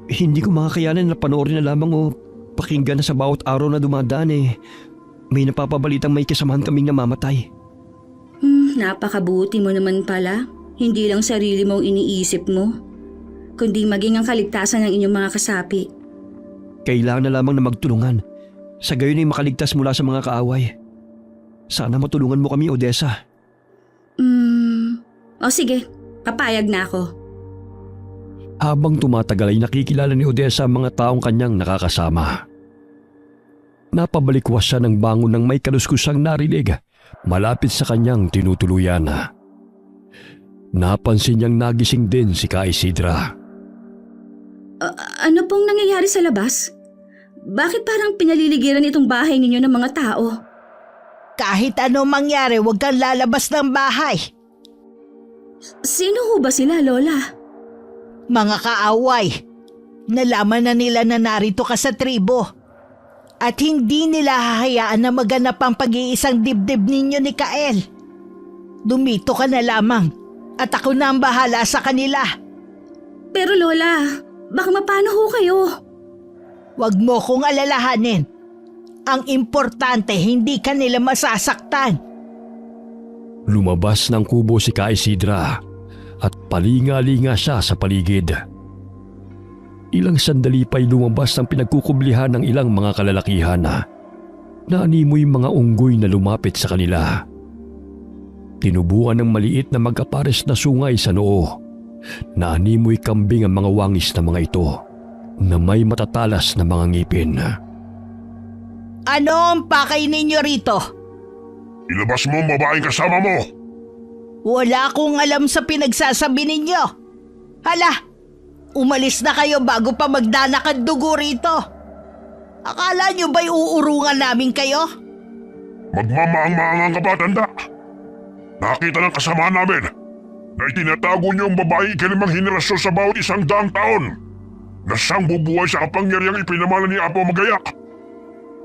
Speaker 4: Hindi ko makakayanan na panoorin na lamang o pakinggan na sa bawat araw na dumadaan may napapabalitang may kasamahan kaming namamatay.
Speaker 2: Napakabuti mo naman pala. Hindi lang sarili mong iniisip mo, kundi maging ang kaligtasan ng inyong mga kasapi.
Speaker 4: Kailangan na lamang na magtulungan Sa gayon ay makaligtas mula sa mga kaaway. Sana matulungan mo kami, Odessa.
Speaker 2: O sige, papayag na ako.
Speaker 1: Habang tumatagal ay nakikilala ni Odessa ang mga taong kanyang nakakasama. Napabalikwas siya ng bangon ng may kaluskusang narinig malapit sa kanyang tinutuluyan. Napansin niyang nagising din si Ka Isidra.
Speaker 2: Ano pong nangyayari sa labas? Bakit parang pinaliligiran itong bahay ninyo ng mga tao?
Speaker 3: Kahit ano mangyari, huwag kang lalabas ng bahay.
Speaker 2: Sino ho ba sila, Lola?
Speaker 3: Mga kaaway, nalaman na nila na narito ka sa tribo. At hindi nila hahayaan na maganap ang pag-iisang dibdib ninyo ni Kael. Dumito ka na lamang at ako na ang bahala sa kanila.
Speaker 2: Pero Lola, baka mapano ho kayo?
Speaker 3: Huwag mo kong alalahanin. Ang importante, hindi ka nila masasaktan.
Speaker 1: Lumabas ng kubo si Ka Isidra at palinga-linga siya sa paligid. Ilang sandali pa'y lumabas ng pinagkukublihan ng ilang mga kalalakihan na animoy mga unggoy na lumapit sa kanila. Tinubuan ng maliit na mag-apares na sungay sa noo. Naanimoy kambing ang mga wangis na mga ito na may matatalas na mga ngipin.
Speaker 3: Ano ang pakay ninyo rito?
Speaker 5: Ilabas mo ang babaeng kasama mo!
Speaker 3: Wala akong alam sa pinagsasabi ninyo. Hala, umalis na kayo bago pa magdanak ang dugo rito. Akala nyo ba'y uurungan namin kayo?
Speaker 5: Magmamaang-maangang ka ba, tanda? Nakita ng kasama namin na itinatago niyo ang babae ikalimang henerasyon sa bawat 100 taon na siyang bubuhay sa kapangyarihang ipinamana ni Apo Magayak.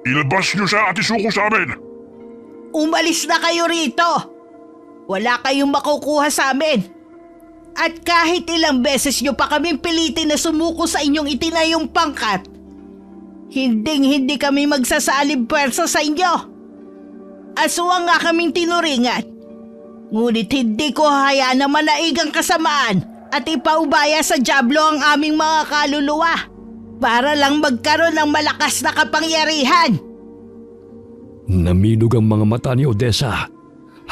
Speaker 5: Ilabas niyo siya at isuko sa amin!
Speaker 3: Umalis na kayo rito. Wala kayong makukuha sa amin. At kahit ilang beses nyo pa kaming pilitin na sumuko sa inyong itinayong pangkat, hindi kami magsasalib pwersa sa inyo. Aswang nga kaming tinuringan. Ngunit hindi ko hayaan na manaigang kasamaan at ipaubaya sa dyablo ang aming mga kaluluwa para lang magkaroon ng malakas na kapangyarihan.
Speaker 1: Naminog ang mga mata ni Odessa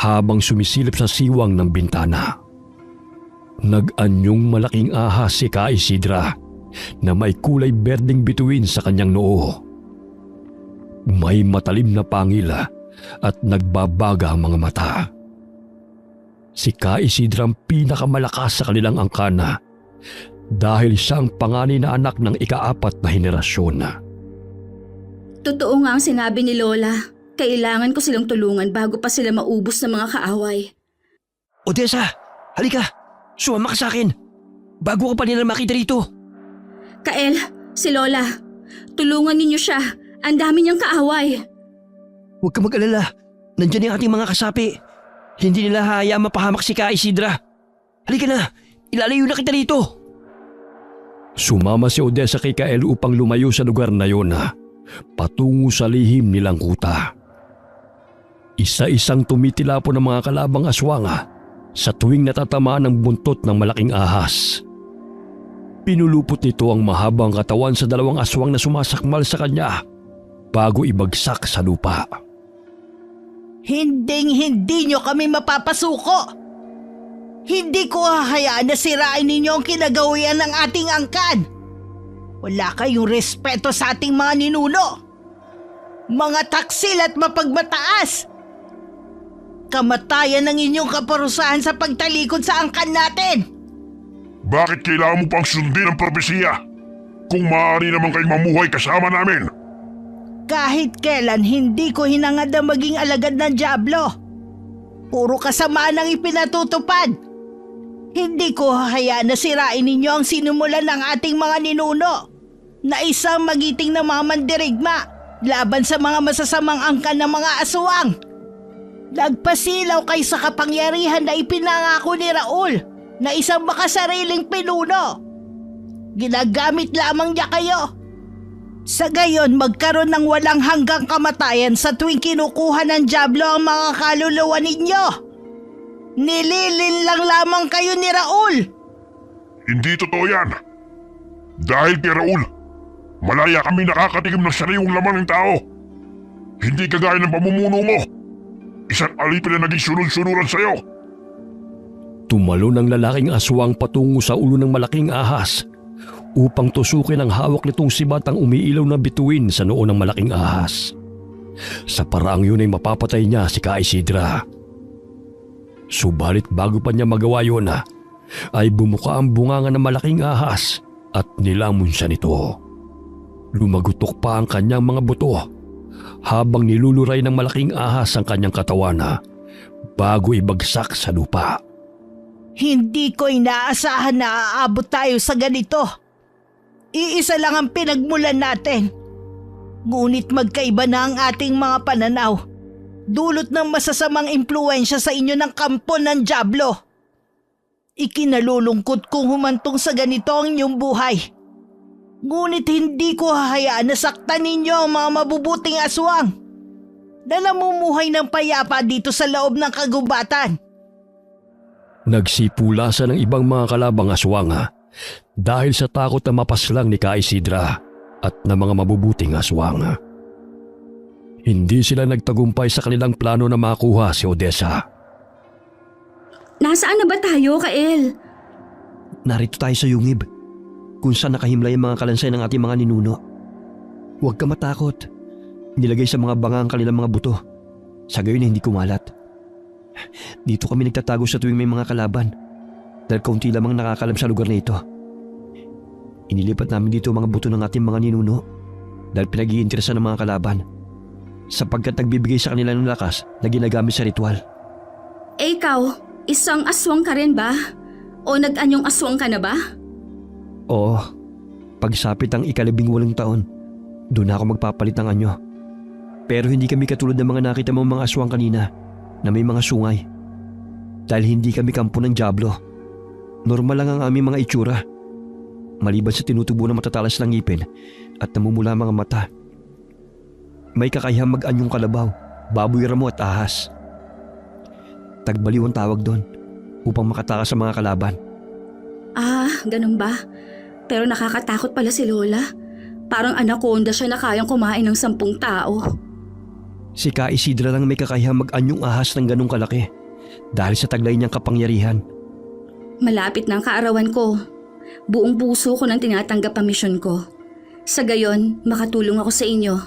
Speaker 1: habang sumisilip sa siwang ng bintana. Nag-anyong malaking ahas si Ka Isidra na may kulay berdeng bituin sa kanyang noo. May matalim na pangil at nagbabaga ang mga mata. Si Ka Isidra ang pinakamalakas sa kanilang angkana dahil siya ang panganay na anak ng ika-4 na henerasyon.
Speaker 2: Totoo nga ang sinabi ni Lola. Kailangan ko silang tulungan bago pa sila maubos ng mga kaaway.
Speaker 4: Odessa, halika! Sumama ka sa akin! Bago ka pa nila makita rito!
Speaker 2: Kael, si Lola, tulungan ninyo siya. Ang dami niyang kaaway.
Speaker 4: Huwag ka mag-alala. Nandiyan yung ating mga kasapi. Hindi nila hayaang mapahamak si Ka Isidra. Halika na! Ilalayo na kita rito!
Speaker 1: Sumama si Odessa kay Kael upang lumayo sa lugar na yon patungo sa lihim nilang kuta. Isa-isang tumitilapon ng mga kalabang aswang sa tuwing natatamaan ng buntot ng malaking ahas. Pinulupot nito ang mahabang katawan sa 2 aswang na sumasakmal sa kanya bago ibagsak sa lupa.
Speaker 3: Hindi nyo kami mapapasuko. Hindi ko hahayaan na sirain ninyo ang kinagawian ng ating angkan. Wala kayong respeto sa ating mga ninuno. Mga taksil at mapagmataas. Kamatayan ng inyong kaparusahan sa pagtalikod sa angkan natin.
Speaker 5: Bakit kailangan mo pang sundin ang propesiya? Kung maaari naman kayo mamuhay kasama namin.
Speaker 3: Kahit kailan hindi ko hinangad na maging alagad ng dyablo. Puro kasamaan ang ipinatutupad. Hindi ko hahayaan na sirain ninyo ang sinumulan ng ating mga ninuno na isang magiting na mga mandirigma laban sa mga masasamang angkan ng mga aswang. Nagpasilaw kayo sa kapangyarihan na ipinangako ni Raul na isang makasariling pinuno. Ginagamit lamang niya kayo. Sa gayon, magkaroon ng walang hanggang kamatayan sa tuwing kinukuha ng dyablo ang mga kaluluwa ninyo. Nililin lang lamang kayo ni Raul.
Speaker 5: Hindi totoo yan. Dahil kay Raul, malaya kami nakakatikim ng sariwang laman ng tao Hindi kagaya ng pamumuno mo. Isang alipin na naging sunod-sunuran sa'yo.
Speaker 1: Tumalon ang lalaking aswang patungo sa ulo ng malaking ahas upang tusukin ang hawak nitong sibat ang umiilaw na bituin sa noo ng malaking ahas. Sa paraang yun ay mapapatay niya si Ka Isidra. Subalit bago pa niya magawa yun ay bumuka ang bunganga ng malaking ahas at nilamon siya nito. Lumagutok pa ang kanyang mga buto habang niluluray ng malaking ahas ang kanyang katawan bago ibagsak sa lupa.
Speaker 3: Hindi ko inaasahan na aabot tayo sa ganito. Iisa lang ang pinagmulan natin. Ngunit magkaiba na ang ating mga pananaw. Dulot ng masasamang impluensya sa inyo ng kampo ng Diablo. Ikinalulungkot kong humantong sa ganito ang inyong buhay. Ngunit hindi ko hahayaan na saktan ninyo ang mga mabubuting aswang na namumuhay ng payapa dito sa loob ng kagubatan.
Speaker 1: Nagsipulasan ng ibang mga kalabang aswang dahil sa takot na mapaslang ni Ka Isidra at ng mga mabubuting aswang. Hindi sila nagtagumpay sa kanilang plano na makuha si Odessa.
Speaker 2: Nasaan na ba tayo, Kael?
Speaker 4: Narito tayo sa yungib, kung saan nakahimlay ang mga kalansay ng ating mga ninuno. Huwag ka matakot. Nilagay sa mga banga ang kanilang mga buto. Sa gayon hindi kumalat. Dito kami nagtatago sa tuwing may mga kalaban dahil kaunti lamang nakakalam sa lugar na ito. Inilipat namin dito ang mga buto ng ating mga ninuno dahil pinag-iinteresan ng mga kalaban sapagkat nagbibigay sa kanila ng lakas na ginagamit sa ritual.
Speaker 2: Eh ikaw, isang aswang ka rin ba? O nag-anyong aswang ka na ba?
Speaker 4: Oo, pagsapit ang 18 taon, doon ako magpapalit ng anyo. Pero hindi kami katulad ng mga nakita mong mga aswang kanina na may mga sungay. Dahil hindi kami kampo ng Diablo. Normal lang ang aming mga itsura. Maliban sa tinutubo ng matatalas ng ngipin at namumula mga mata. May kakayahang mag-anyong kalabaw, baboy ramo at ahas. Tagbaliw ang tawag doon upang makatakas sa mga kalaban.
Speaker 2: Ah, ganun ba? Pero nakakatakot pala si Lola. Parang anaconda siya na kayang kumain ng 10 tao.
Speaker 4: Si Ka Isidra lang may kakayahang mag-anyong ahas ng ganong kalaki dahil sa taglay niyang kapangyarihan.
Speaker 2: Malapit na ang kaarawan ko. Buong puso ko nang tinatanggap ang misyon ko. Sa gayon, makatulong ako sa inyo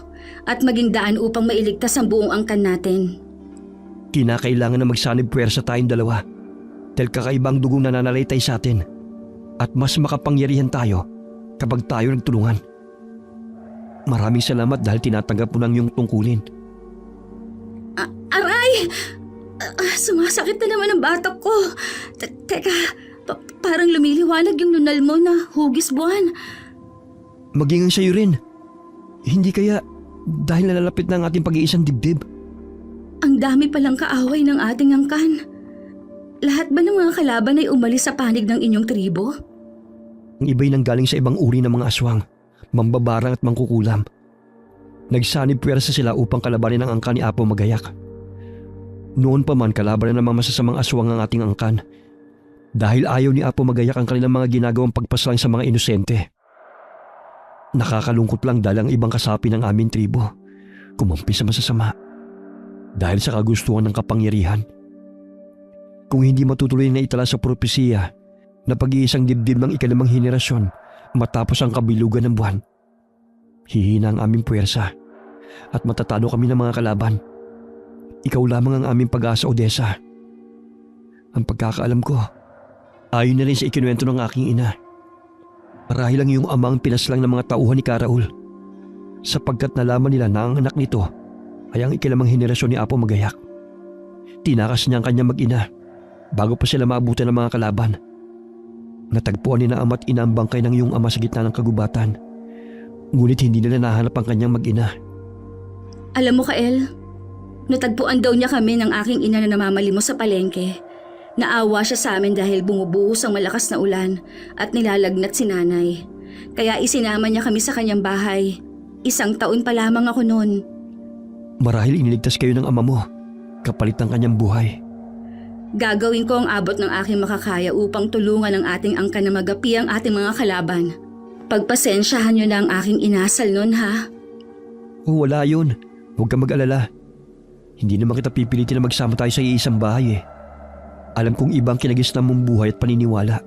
Speaker 2: at maging daan upang mailigtas ang buong angkan natin.
Speaker 4: Kinakailangan na magsanib puwersa tayong dalawa dahil kakaibang dugong nananalaytay sa atin at mas makapangyarihan tayo kapag tayo nagtulungan. Maraming salamat dahil tinatanggap mo ng iyong tungkulin.
Speaker 2: Aray! Sumasakit na naman ang batok ko. Teka, parang lumiliwanag yung nunal mo na hugis buwan.
Speaker 4: Maging sa'yo rin. Hindi kaya dahil nalalapit na ang ating pag-iisang dibdib.
Speaker 2: Ang dami palang kaaway ng ating angkan. Lahat ba ng mga kalaban ay umalis sa panig ng inyong tribo?
Speaker 4: Ang iba'y nanggaling sa ibang uri ng mga aswang, mambabarang at mangkukulam. Nagsanib puwersa sila upang kalabanin ang angkan ni Apo Magayak. Noon pa man kalaban na ng mga masasamang aswang ang ating angkan dahil ayaw ni Apo Magayak ang kanilang mga ginagawang pagpaslang sa mga inosente. Nakakalungkot lang dahil ang ibang kasapi ng aming tribo kumampi sa masasama dahil sa kagustuhan ng kapangyarihan. Kung hindi matutuloy na itala sa propesiya na pag-iisang dibdib ng 5 henerasyon matapos ang kabilugan ng buwan, hihina ang aming puwersa at matatalo kami ng mga kalaban. Ikaw lamang ang aming pag-asa, Odessa. Ang pagkakaalam ko, ayon na rin sa ikinuwento ng aking ina. Marahil ang iyong amang pinaslang ng mga tauhan ni Karaul sapagkat nalaman nila na ang anak nito ay ang 5 henerasyon ni Apo Magayak. Tinakas niya ang kanyang mag-ina bago pa sila maabutan ng mga kalaban. Natagpuan ni na ama't ina ang bangkay ng iyong ama sa gitna ng kagubatan. Ngunit hindi nila nahanap ang kanyang mag-ina.
Speaker 2: Alam mo, Kael, natagpuan daw niya kami ng aking ina na namamalimos sa palengke. Naawa siya sa amin dahil bumubuhos ang malakas na ulan at nilalagnat si nanay. Kaya isinama niya kami sa kanyang bahay. 1 taon pa lamang ako noon.
Speaker 4: Marahil iniligtas kayo ng ama mo kapalit ng kanyang buhay.
Speaker 2: Gagawin ko ang abot ng aking makakaya upang tulungan ang ating angkan na magapi ang ating mga kalaban. Pagpasensyahan niyo na ang aking inasal noon, ha?
Speaker 4: O wala yun. Huwag kang mag-alala. Hindi naman kita pipilitin na magsama tayo sa iisang bahay eh. Alam kong ibang kinagisnan mong buhay at paniniwala.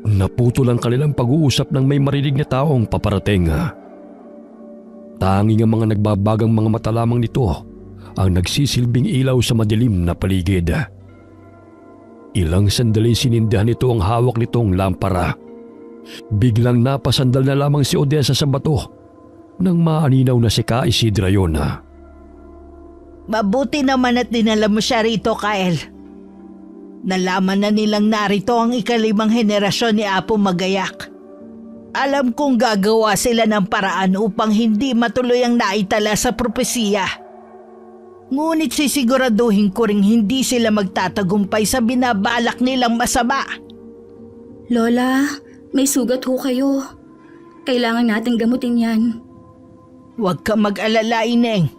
Speaker 1: Naputol ang kanilang pag-uusap ng may marinig na taong paparating. Tanging ang mga nagbabagang mga mata lamang nito ang nagsisilbing ilaw sa madilim na paligid. Ilang sandali sinindihan nito ang hawak nitong lampara. Biglang napasandal na lamang si Odessa sa bato nang maaninaw na si Ka Isidra yun.
Speaker 3: Mabuti naman at dinala mo siya rito, Kyle. Nalaman na nilang narito ang ika-5 henerasyon ni Apo Magayak. Alam kong gagawa sila ng paraan upang hindi matuloy ang naitala sa propesiya. Ngunit sisiguraduhin ko ring hindi sila magtatagumpay sa binabalak nilang masama.
Speaker 2: Lola, may sugat ho kayo. Kailangan nating gamutin yan.
Speaker 3: Huwag ka mag-alala, Ineng.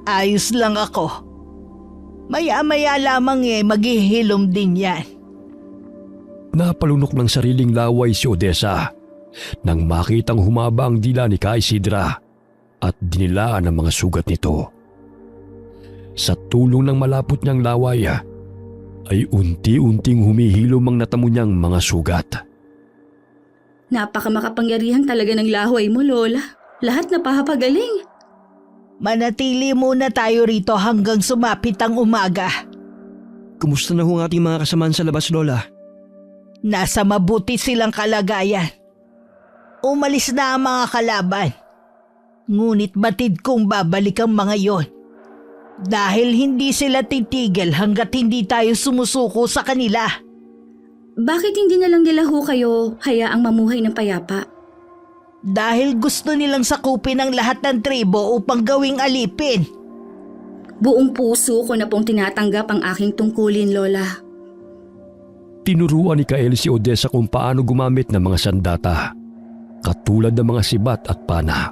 Speaker 3: Ayos lang ako. Maya-maya lamang maghihilom din yan.
Speaker 1: Napalunok ng sariling laway si Odessa nang makitang humaba ang dila ni Ka Isidra at dinilaan ang mga sugat nito. Sa tulong ng malapot niyang laway ay unti-unting humihilom ang natamo niyang mga sugat.
Speaker 2: Napakamakapangyarihan talaga ng laway mo, Lola. Lahat napapagaling.
Speaker 3: Manatili muna tayo rito hanggang sumapit ang umaga.
Speaker 4: Kumusta na ho ang ating mga kasamaan sa labas, Lola?
Speaker 3: Nasa mabuti silang kalagayan. Umalis na ang mga kalaban. Ngunit batid kong babalik ang mga yon. Dahil hindi sila titigil hanggat hindi tayo sumusuko sa kanila.
Speaker 2: Bakit hindi na lang nila ho kayo hayaang mamuhay ng payapa?
Speaker 3: Dahil gusto nilang sakupin ang lahat ng tribo upang gawing alipin.
Speaker 2: Buong puso ko na pong tinatanggap ang aking tungkulin, Lola.
Speaker 1: Tinuruan ni Kael si Odessa kung paano gumamit ng mga sandata, katulad ng mga sibat at pana.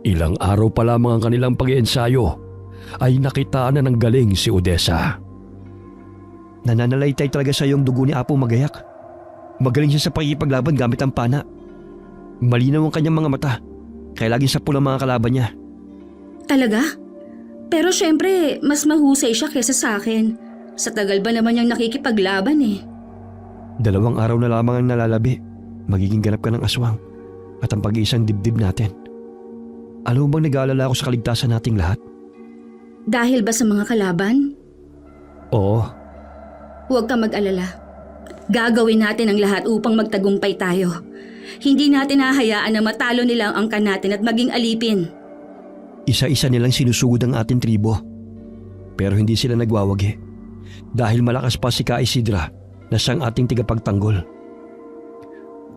Speaker 1: Ilang araw pa lamang ang kanilang pag-iensayo ay nakitaan na ng galing si Odessa.
Speaker 4: Nananalaytay talaga sa iyong dugo ni Apo Magayak. Magaling siya sa pakikipaglaban gamit ang pana. Malinaw ang kanyang mga mata, kaya laging sapul ang mga kalaban niya.
Speaker 2: Talaga? Pero syempre, mas mahusay siya kesa sa akin. Sa tagal ba naman niyang nakikipaglaban eh.
Speaker 4: 2 araw na lamang ang nalalabi. Magiging ganap ka ng aswang at ang pag-iisang dibdib natin. Alam mo bang nag-aalala ako sa kaligtasan nating lahat?
Speaker 2: Dahil ba sa mga kalaban?
Speaker 4: Oo.
Speaker 2: Huwag kang mag-alala. Gagawin natin ang lahat upang magtagumpay tayo. Hindi natin hahayaan na matalo nila ang angkan natin at maging alipin.
Speaker 4: Isa-isa nilang sinusugod ang ating tribo. Pero hindi sila nagwawagi. Dahil malakas pa si Ka Isidra na siyang ating tigapagtanggol.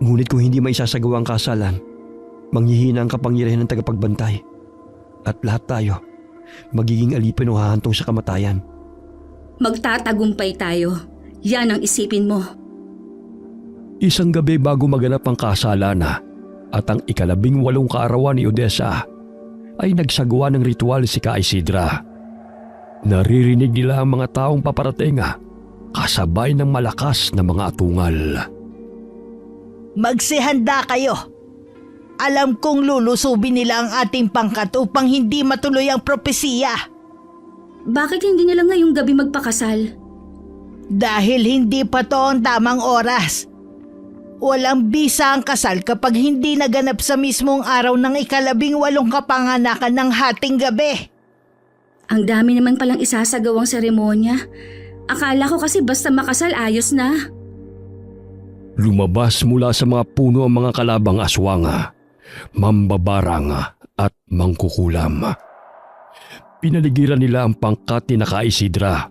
Speaker 4: Ngunit kung hindi maisasagawa ang kasalan, manghihina ang kapangyarihan ng tagapagbantay. At lahat tayo, magiging alipin o hahantong sa kamatayan.
Speaker 2: Magtatagumpay tayo. Yan ang isipin mo.
Speaker 1: Isang gabi bago maganap ang kasalan at ang ika-18 kaarawan ni Odessa ay nagsagawa ng ritual si Ka Isidra. Naririnig nila ang mga taong paparating kasabay ng malakas na mga atungal.
Speaker 3: Magsihanda kayo. Alam kong lulusubin nila ang ating pangkat upang hindi matuloy ang propesiya.
Speaker 2: Bakit hindi nila ngayong gabi magpakasal?
Speaker 3: Dahil hindi pa to ang tamang oras. Walang bisa ang kasal kapag hindi naganap sa mismong araw ng ika-18 kapanganakan ng hating gabi.
Speaker 2: Ang dami naman palang isasagawang seremonya. Akala ko kasi basta makasal ayos na.
Speaker 1: Lumabas mula sa mga puno ang mga kalabang aswang, mambabarang at mangkukulam. Pinaligiran nila ang pangkat ni Ka Isidra.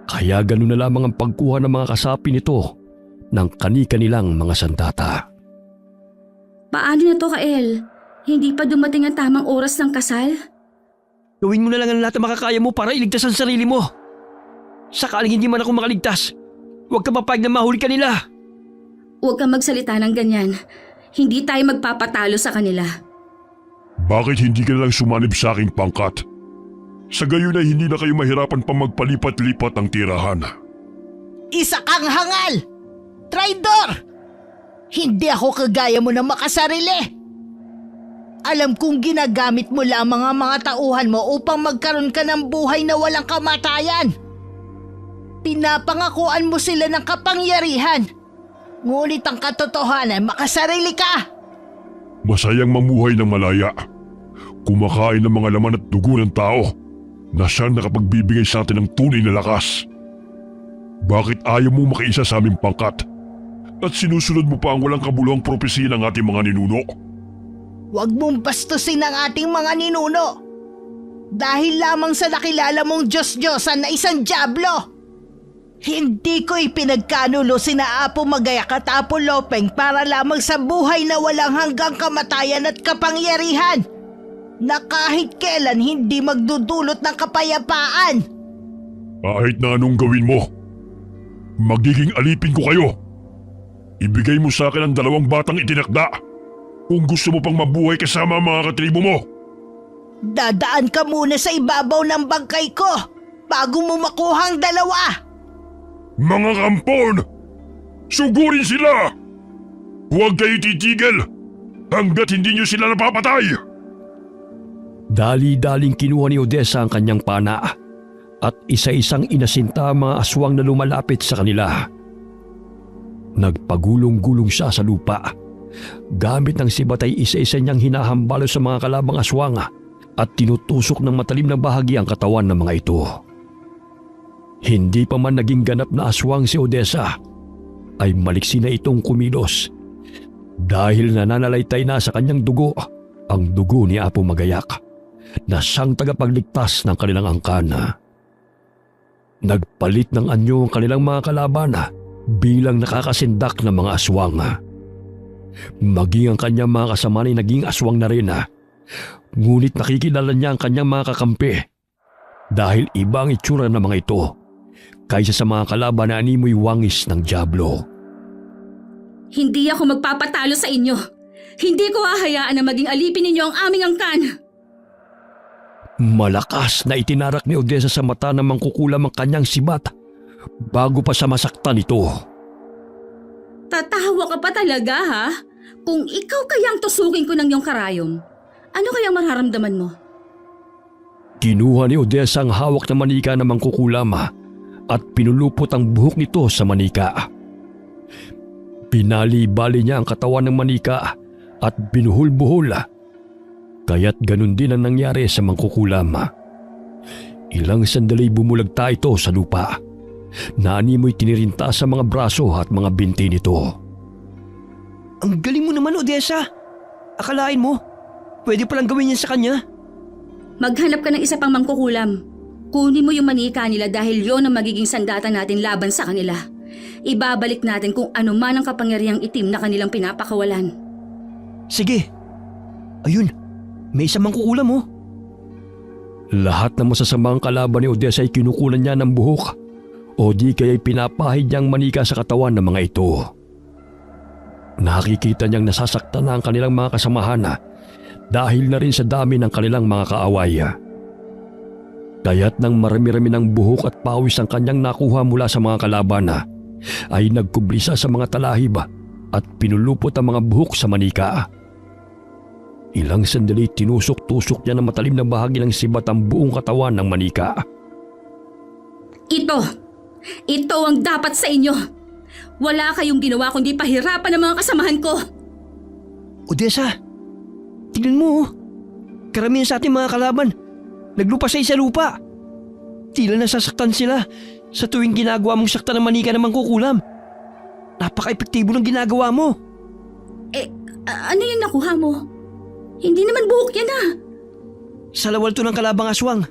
Speaker 1: Kaya ganun na lamang ang pagkuha ng mga kasapi nito ng kani-kanilang mga sandata.
Speaker 2: Paano na to, Kael? Hindi pa dumating ang tamang oras ng kasal?
Speaker 4: Gawin mo na lang ang lahat na makakaya mo para iligtas ang sarili mo. Sakaling hindi man ako makaligtas, huwag ka mapayag na mahuli ka nila.
Speaker 2: Huwag kang magsalita ng ganyan. Hindi tayo magpapatalo sa kanila.
Speaker 5: Bakit hindi ka lang sumanib sa aking pangkat? Sa gayon ay hindi na kayo mahirapan pa magpalipat-lipat ang tirahan.
Speaker 3: Isa kang hangal! Traidor! Hindi ako kagaya mo na makasarili! Alam kong ginagamit mo lamang ang mga tauhan mo upang magkaroon ka ng buhay na walang kamatayan. Pinapangakuan mo sila ng kapangyarihan. Ngunit ang katotohanan, makasarili ka.
Speaker 5: Masayang mamuhay ng malaya. Kumakain ng mga laman at dugo ng tao na siyang nakapagbibigay sa atin ng tunay na lakas. Bakit ayaw mo makiisa sa aming pangkat? At sinusunod mo pa ang walang kabuluhang propesiya ng ating mga ninuno?
Speaker 3: Huwag mong bastusin ang ating mga ninuno. Dahil lamang sa nakilala mong Diyos-Diyosan na isang dyablo. Hindi ko ipinagkanulo sina Apo Magayak at Apo Lopeng para lamang sa buhay na walang hanggang kamatayan at kapangyarihan na kahit kailan hindi magdudulot ng kapayapaan.
Speaker 5: Kahit na anong gawin mo, magiging alipin ko kayo. Ibigay mo sa akin ang 2 batang itinakda kung gusto mo pang mabuhay kasama ang mga katribo mo.
Speaker 3: Dadaan ka muna sa ibabaw ng bangkay ko bago mo makuha ang 2.
Speaker 5: Mga kampon! Sugurin sila! Huwag kayo titigil hanggat hindi nyo sila napapatay!
Speaker 1: Dali-daling kinuha ni Odessa ang kanyang pana at isa-isang inasinta ang mga aswang na lumalapit sa kanila. Nagpagulong-gulong siya sa lupa. Gamit ng sibat ay isa-isa niyang hinahambalo sa mga kalabang aswang at tinutusok ng matalim na bahagi ang katawan ng mga ito. Hindi pa man naging ganap na aswang si Odessa, ay maliksi na itong kumilos dahil nananalaytay na sa kanyang dugo ang dugo ni Apo Magayak na siyang tagapagligtas ng kanilang angkan. Nagpalit ng anyo ang kanilang mga kalaban bilang nakakasindak ng mga aswang. Maging ang kanyang mga kasama ay naging aswang na rin. Ngunit nakikilala niya ang kanyang mga kakampi dahil iba ang itsura ng mga ito kaysa sa mga kalaban na animoy wangis ng dyablo.
Speaker 2: Hindi ako magpapatalo sa inyo. Hindi ko hahayaan na maging alipin ninyo ang aming angkan.
Speaker 1: Malakas na itinarak ni Odessa sa mata ng mangkukulam ang kanyang sibat bago pa siya masaktan ito.
Speaker 2: Tatawa ka pa talaga ha? Kung ikaw kayang tusukin ko ng iyong karayom, ano kayang mararamdaman mo?
Speaker 1: Kinuha ni Odessa ang hawak na manika ng mangkukulam at pinulupot ang buhok nito sa manika. Pinali-bali niya ang katawan ng manika at binuhol-buhol. Kaya't ganun din ang nangyari sa mangkukulam. Ilang sandali bumulagta ito sa lupa. Naanimoy tinirinta sa mga braso at mga binti nito.
Speaker 4: Ang galing mo naman, Odessa. Akalain mo, pwede palang gawin yan sa kanya.
Speaker 2: Maghanap ka ng isa pang mangkukulam. Kunin mo yung manika nila dahil yon ang magiging sandata natin laban sa kanila. Ibabalik natin kung ano man ang kapangyarihang itim na kanilang pinapakawalan.
Speaker 4: Sige. Ayun, may isang mangkukulam mo.
Speaker 1: Lahat ng masasamang kalaban ni Odessa ay kinukulan niya ng buhok o di kaya'y pinapahid niyang manika sa katawan ng mga ito. Nakikita niyang nasasaktan na ang kanilang mga kasamahan dahil na rin sa dami ng kanilang mga kaaway. Kaya't nang marami-rami ng buhok at pawis ang kanyang nakuha mula sa mga kalaban ay nagkublisa sa mga talahib at pinulupot ang mga buhok sa manika. Ilang sandali tinusok-tusok niya ng matalim na bahagi ng sibat ang buong katawan ng manika.
Speaker 2: Ito ang dapat sa inyo. Wala kayong ginawa kundi pahirapan ng mga kasamahan ko.
Speaker 4: Odessa, tignan mo. Karamihan sa ating mga kalaban, naglupasay sa lupa. Tila nasasaktan sila sa tuwing ginagawa mong saktan ng manika ng mangkukulam. Napaka-epektibo ng ginagawa mo.
Speaker 2: Ano yung nakuha mo? Hindi naman buhok yan
Speaker 4: Sa lawal to ng kalabang aswang.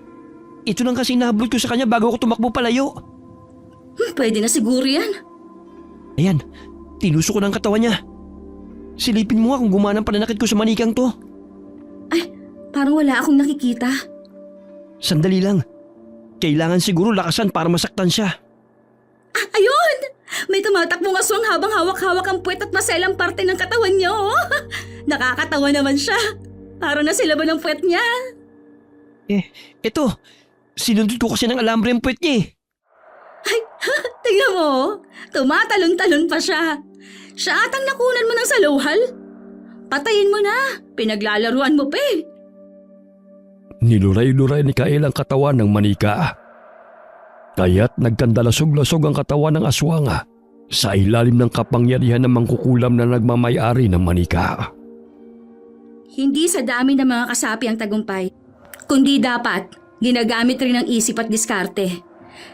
Speaker 4: Ito lang kasing nahabol ko sa kanya bago ako tumakbo palayo.
Speaker 2: Pwede na siguro yan.
Speaker 4: Ayan, tinusok ko ng katawan niya. Silipin mo nga kung gumana ang pananakit ko sa manikang to.
Speaker 2: Ay, parang wala akong nakikita.
Speaker 4: Sandali lang. Kailangan siguro lakasan para masaktan siya.
Speaker 2: Ayun! May tumatakbong aswang habang hawak-hawak ang puwet at maselang parte ng katawan niya. Nakakatawa naman siya. Parang nasilaban ang puwet niya.
Speaker 4: Eto. Sinundot ko kasi ng alambre ang puwet niya
Speaker 2: Ay, tingnan mo. Tumatalon-talon pa siya. Siya atang nakunan mo ng saluhal. Patayin mo na! Pinaglalaruan mo pa eh!
Speaker 1: Niluray-luray ni Kael ang katawan ng manika. Kaya't nagkandalasog-lasog ang katawan ng aswang sa ilalim ng kapangyarihan ng mangkukulam na nagmamay-ari ng manika.
Speaker 2: Hindi sa dami ng mga kasapi ang tagumpay, kundi dapat ginagamit rin ang isip at diskarte.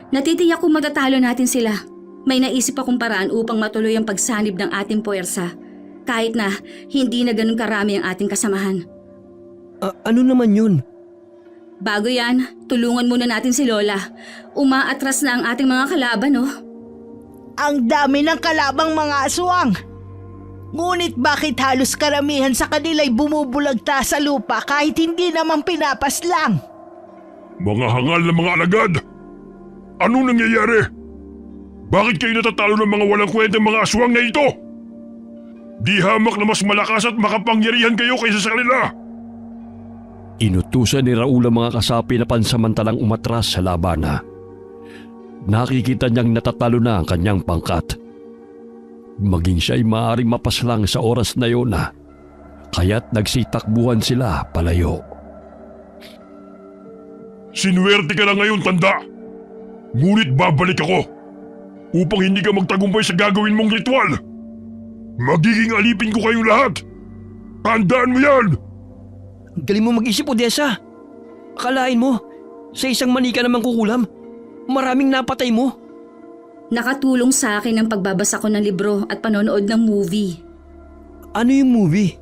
Speaker 2: Natitiyak kung matatalo natin sila. May naisip akong paraan upang matuloy ang pagsanib ng ating puwersa, kahit na hindi na ganun karami ang ating kasamahan.
Speaker 4: Ano naman yun?
Speaker 2: Bago yan, tulungan muna natin si Lola. Umaatras na ang ating mga kalaban, oh.
Speaker 3: Ang dami ng kalabang mga aswang. Ngunit bakit halos karamihan sa kanila'y bumubulagta sa lupa kahit hindi naman pinapaslang?
Speaker 5: Mga hangal na mga alagad! Anong nangyayari? Bakit kayo natatalo ng mga walang kwentang mga aswang na ito? Di hamak na mas malakas at makapangyarihan kayo kaysa sa kanila!
Speaker 1: Inutusan ni Raul ang mga kasapi na pansamantalang umatras sa laban. Nakikita niyang natatalo na ang kanyang pangkat. Maging siya'y maaaring mapaslang sa oras na yun kaya't nagsitakbuhan sila palayo.
Speaker 5: Sinuwerte ka na ngayon, tanda! Ngunit babalik ako upang hindi ka magtagumpay sa gagawin mong ritual. Magiging alipin ko kayong lahat. Tandaan mo yan!
Speaker 4: Galing mo mag-isip, Odessa. Akalain mo, sa isang manika na mangkukulam, maraming napatay mo.
Speaker 2: Nakatulong sa akin ang pagbabasa ko ng libro at panonood ng movie.
Speaker 4: Ano yung movie?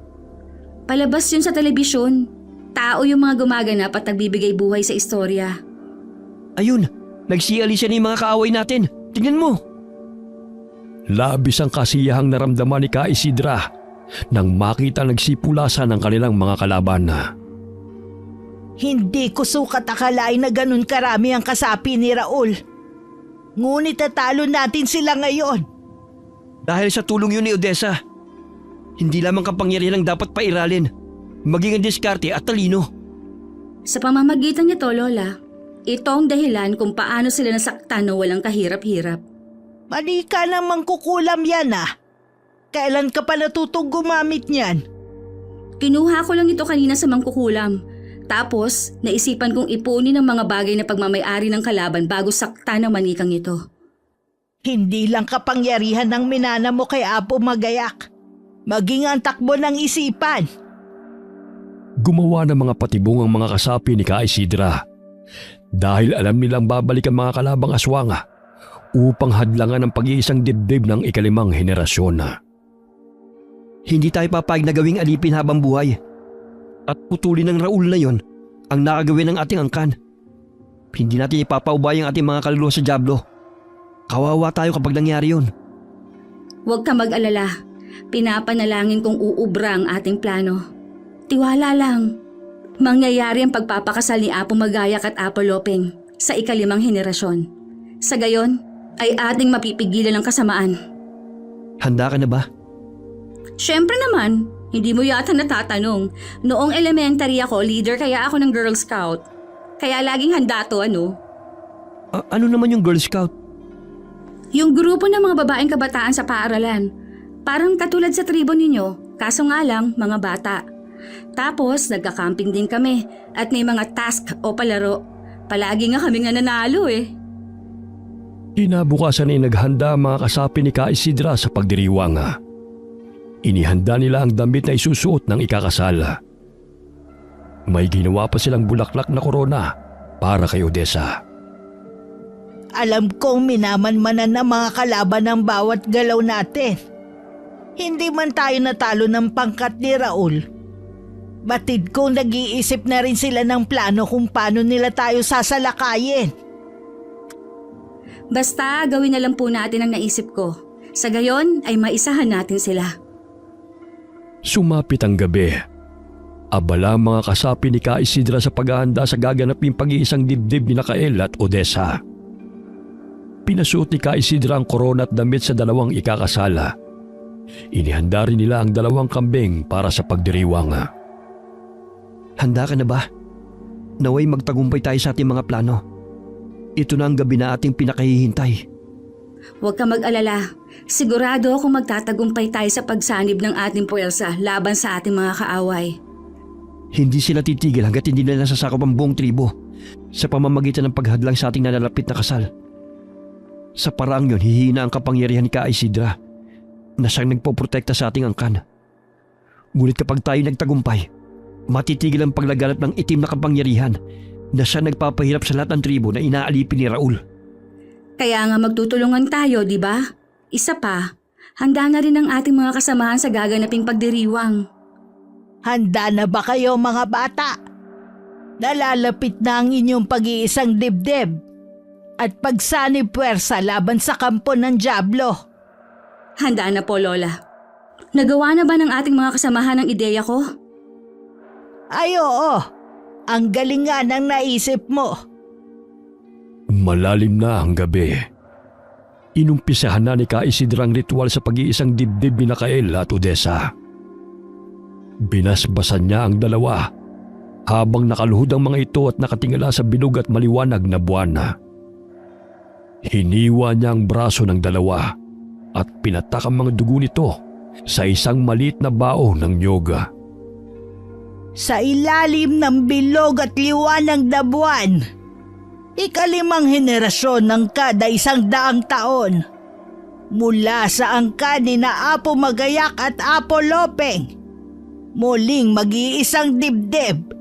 Speaker 2: Palabas yun sa telebisyon. Tao yung mga gumaganap at nagbibigay buhay sa istorya.
Speaker 4: Ayun, nagsialisa na yung mga kaaway natin. Tingnan mo.
Speaker 1: Labis ang kasiyahang naramdaman ni Ka Isidra nang makita nagsipulasan ng kanilang mga kalaban.
Speaker 3: Hindi ko sukat akalain na ganun karami ang kasapi ni Raul. Ngunit tatalo natin sila ngayon.
Speaker 4: Dahil sa tulong yun ni Odessa, hindi lamang kapangyarihan ang dapat pairalin, maging ang diskarte at talino.
Speaker 2: Sa pamamagitan nito, Lola, ito ang dahilan kung paano sila nasaktan na walang kahirap-hirap.
Speaker 3: Manika namang kukulam yan Kailan ka pa natutong gumamit niyan?
Speaker 2: Kinuha ko lang ito kanina sa mangkukulam. Tapos, naisipan kong ipunin ang mga bagay na pagmamayari ng kalaban bago sakta ng manikang ito.
Speaker 3: Hindi lang kapangyarihan ng minana mo kay Apo Magayak, maging ang takbo ng isipan.
Speaker 1: Gumawa ng mga patibong ang mga kasapi ni Ka Isidra dahil alam nilang babalik ang mga kalabang aswang upang hadlangan ang pag-iisang dibdib ng ikalimang henerasyon.
Speaker 4: Hindi tayo papayag na gawing alipin habang buhay. At putulin ng Raul na yon ang nakagawin ng ating angkan. Hindi natin ipapaubay ang ating mga kaluluwa sa dyablo. Kawawa tayo kapag nangyari yon.
Speaker 2: Huwag ka mag-alala. Pinapanalangin kong uubra ang ating plano. Tiwala lang. Mangyayari ang pagpapakasal ni Apo Magayak at Apo Lopeng sa ikalimang henerasyon. Sa gayon, ay ating mapipigilan ang kasamaan.
Speaker 4: Handa ka na ba?
Speaker 2: Siyempre naman, hindi mo yata natatanong. Noong elementary ako, leader kaya ako ng Girl Scout. Kaya laging handa to, ano?
Speaker 4: Ano naman yung Girl Scout?
Speaker 2: Yung grupo ng mga babaeng kabataan sa paaralan. Parang katulad sa tribo ninyo, kaso nga lang mga bata. Tapos nagka-camping din kami at may mga task o palaro. Palagi nga kami nga nanalo eh.
Speaker 1: Kinabukasan ay naghanda ang mga kasapi ni Ka Isidra sa pagdiriwang. Inihanda nila ang damit na isusuot ng ikakasal. May ginawa pa silang bulaklak na korona para kay Odessa.
Speaker 3: Alam kong minamanmanan ng mga kalaban ng bawat galaw natin. Hindi man tayo natalo ng pangkat ni Raul. Batid kong nag-iisip na rin sila ng plano kung paano nila tayo sasalakayin.
Speaker 2: Basta gawin na lang po natin ang naisip ko. Sa gayon ay maisahan natin sila.
Speaker 1: Sumapit ang gabi. Abala ang mga kasapi ni Ka Isidra sa paghahanda sa gaganaping pag-iisang dibdib ni Kael at Odessa. Pinasuot ni Ka Isidra ang korona at damit sa dalawang ikakasala. Inihanda rin nila ang dalawang kambing para sa pagdiriwang.
Speaker 4: Handa ka na ba? Naway magtagumpay tayo sa ating mga plano. Ito na ang gabi na ating pinakahihintay.
Speaker 2: Huwag ka mag-alala. Sigurado akong magtatagumpay tayo sa pagsanib ng ating puwersa laban sa ating mga kaaway.
Speaker 4: Hindi sila titigil hanggat hindi nila nasasakop ang buong tribo sa pamamagitan ng paghadlang sa ating nalalapit na kasal. Sa paraang yun, hihina ang kapangyarihan ni Ka Isidra na siyang nagpoprotekta sa ating angkan. Ngunit kapag tayo nagtagumpay, matitigil ang paglaganap ng itim na kapangyarihan na siya nagpapahirap sa lahat ng tribo na inaalipin ni Raul.
Speaker 2: Kaya nga magtutulungan tayo, di ba? Isa pa, handa na rin ang ating mga kasamahan sa gaganaping pagdiriwang.
Speaker 3: Handa na ba kayo mga bata? Nalalapit na ang inyong pag-iisang dibdib at pagsanib puwersa laban sa kampo ng Diablo.
Speaker 2: Handa na po, Lola. Nagawa na ba ng ating mga kasamahan ang ideya ko?
Speaker 3: Ay oo, ang galing nga ng naisip mo.
Speaker 1: Malalim na ang gabi. Inumpisahan na ni Ka Isidra ang ritual sa pag-iisang dibdib ni Nakael at Odessa. Binasbasan niya ang dalawa habang nakaluhod ang mga ito at nakatingala sa bilog at maliwanag na buwan. Hiniwa niya ang braso ng dalawa at pinatak ang mga dugo nito sa isang maliit na bao ng nyoga.
Speaker 3: Sa ilalim ng bilog at liwanag na buwan, 5 henerasyon ng kada 100 taon, mula sa angkan ni na Apo Magayak at Apo Lopeng, muling mag-iisang dibdib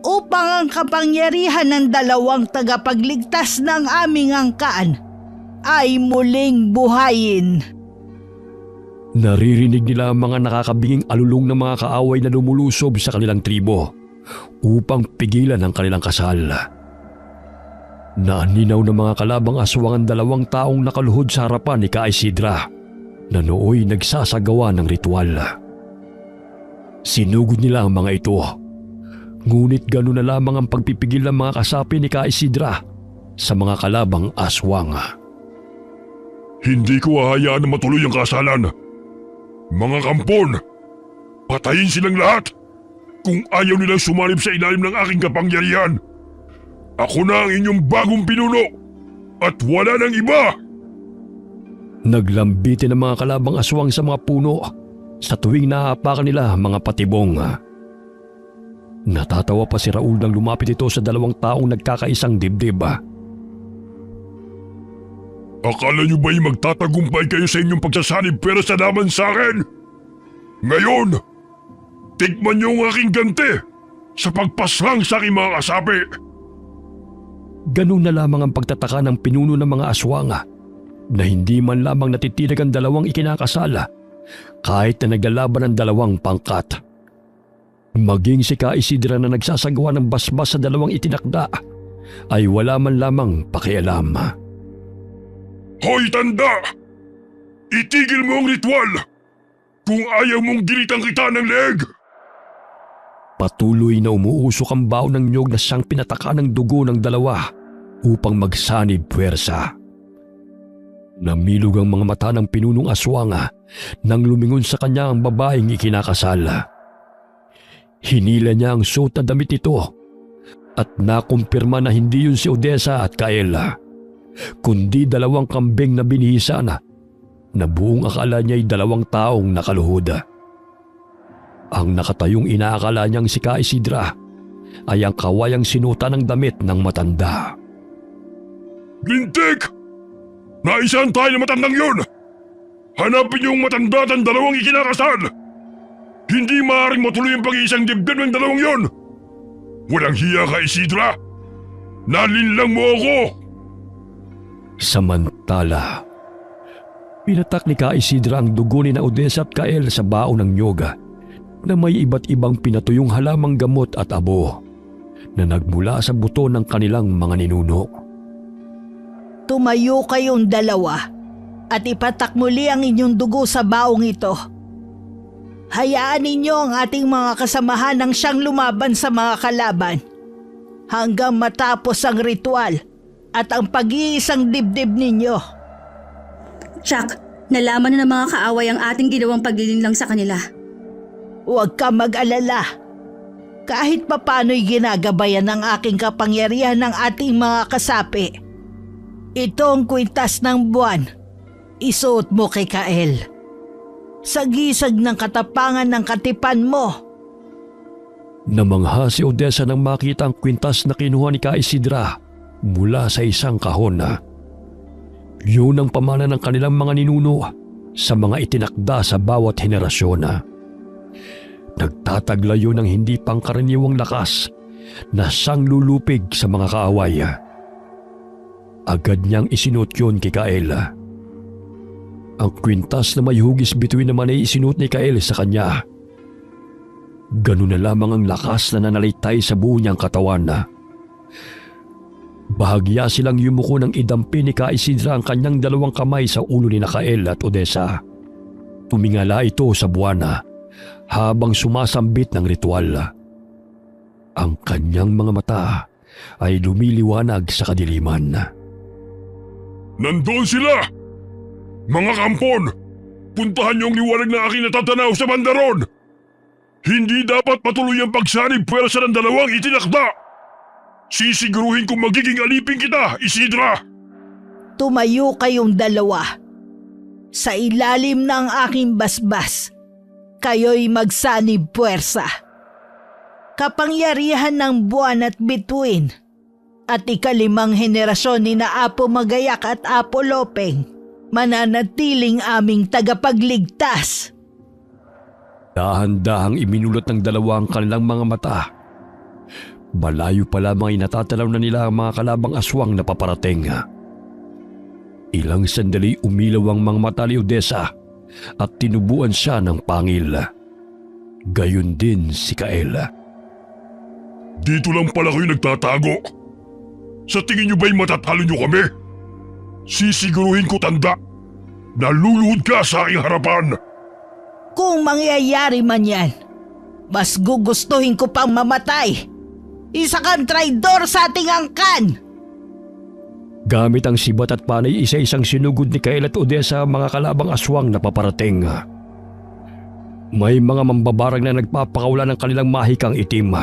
Speaker 3: upang ang kapangyarihan ng 2 tagapagligtas ng aming angkan ay muling buhayin.
Speaker 1: Naririnig nila ang mga nakakabinging alulong ng mga kaaway na lumulusob sa kanilang tribo upang pigilan ang kanilang kasal. Naaninaw ng mga kalabang aswang ang 2 taong nakaluhod sa harapan ni Ka Isidra na nooy nagsasagawa ng ritual. Sinugod nila ang mga ito, ngunit gano'n na lamang ang pagpipigil ng mga kasapi ni Ka Isidra sa mga kalabang aswang.
Speaker 5: Hindi ko hahayaan na matuloy ang kasalan. Mga kampon, patayin silang lahat kung ayaw nilang sumalib sa ilalim ng aking kapangyarihan. Ako na ang inyong bagong pinuno at wala nang iba.
Speaker 1: Naglambitin ang mga kalabang aswang sa mga puno sa tuwing naaapakan nila ang mga patibong. Natatawa pa si Raul nang lumapit ito sa 2 taong nagkakaisang dibdib.
Speaker 5: Akala niyo ba'y magtatagumpay kayo sa inyong pagsasanib pero sa laban sa akin? Ngayon, tikman niyo ang aking ganti sa pagpaslang sa aking mga kasapi.
Speaker 1: Ganun na lamang ang pagtataka ng pinuno ng mga aswang na hindi man lamang natitinig ang 2 ikinakasala kahit na naglalaban ng 2 pangkat. Maging si Ka Isidra na nagsasagawa ng basbas sa 2 itinakda ay wala man lamang pakialam.
Speaker 5: Hoy tanda! Itigil mo ang ritual kung ayaw mong gilitan kita ng leeg!
Speaker 1: Patuloy na umuusok ang bao ng nyog na siyang pinataka ng dugo ng 2 upang magsanib puwersa. Namilog ang mga mata ng pinunong aswang nang lumingon sa kanya ang babaeng ikinakasal. Hinila niya ang suot na damit nito at nakumpirma na hindi yun si Odessa at Kaela, kundi 2 kambing na binihisa na buong akala niya'y 2 taong nakaluhod. Ang nakatayong inaakala niyang si Ka Isidra ay ang kawayang sinuta ng damit ng matanda.
Speaker 5: Lintik! Naisahan tayo na matandang yun! Hanapin niyo ang matanda at ang 2 ikinakasal! Hindi maaaring matuloy ang pag-iisang dibdib ng 2 yun! Walang hiya ka, Isidra! Nalinlang mo ako!
Speaker 1: Samantala, pinatak ni Ka Isidra ang dugo ni na Odessa at Kael sa bao ng nyoga na may iba't ibang pinatuyong halamang gamot at abo na nagmula sa buto ng kanilang mga ninuno.
Speaker 3: Tumayo kayong 2 at ipatak muli ang inyong dugo sa baong ito. Hayaan ninyo ang ating mga kasamahan ng siyang lumaban sa mga kalaban hanggang matapos ang ritual at ang pag-iisang dibdib ninyo.
Speaker 2: Chuck, nalaman na ng mga kaaway ang ating ginawang pagdilinlang sa kanila.
Speaker 3: Huwag ka mag-alala. Kahit papano'y ginagabayan ng aking kapangyarihan ng ating mga kasapi. Ito ang kwintas ng buwan Isuot mo kay Kael. Sa gisag ng katapangan ng katipan mo.
Speaker 1: Namangha si Odessa nang makita ang kwintas na kinuha ni Ka Isidra mula sa isang kahon. Yun ang pamana ng kanilang mga ninuno sa mga itinakda sa bawat henerasyon. Nagtatagla yun ng hindi pangkaraniwang lakas na sanglulupig sa mga kaaway. Agad niyang isinuot yun kay Kael. Ang kwintas na may hugis bituin naman ay isinuot ni Kael sa kanya. Ganun na lamang ang lakas na nanalitay sa buo niyang katawan. Bahagya silang yumuko ng idampi ni Ka Isidra ang kanyang dalawang kamay sa ulo ni Kael at Odessa. Tumingala ito sa buwana habang sumasambit ng ritual. Ang kanyang mga mata ay lumiliwanag sa kadiliman.
Speaker 5: Nandoon sila! Mga kampon! Puntahan niyo ang liwanag na aking natatanaw sa bandaron! Hindi dapat patuloy ang pagsanib pwersa ng dalawang itinakda! Sisiguruhin kong magiging alipin kita, Isidra!
Speaker 3: Tumayo kayong dalawa. Sa ilalim ng aking basbas, kayo'y magsanib puwersa. Kapangyarihan ng buwan at bituin at ikalimang henerasyon ni na Apo Magayak at Apo Lopeng mananatiling aming tagapagligtas.
Speaker 1: Dahan-dahang iminulot ng dalawang kanilang mga mata. Malayo pa lamang ay natatalaw na nila ang mga kalabang aswang na paparating. Ilang sandali umilaw ang mga mata ni Odessa at tinubuan siya ng pangil. Gayon din si Kael.
Speaker 5: Dito lang pala kayo nagtatago. Sa tingin niyo ba'y matatalo niyo kami? Sisiguruhin ko tanda. Naluluhod ka sa aking harapan.
Speaker 3: Kung mangyayari man yan, mas gugustuhin ko pang mamatay. Isa kang traidor sa ating angkan!
Speaker 1: Gamit ang sibat at panay, isa-isang sinugod ni Kael at Odessa ang mga kalabang aswang na paparating. May mga mambabarang na nagpapakawala ng kanilang mahikang itim.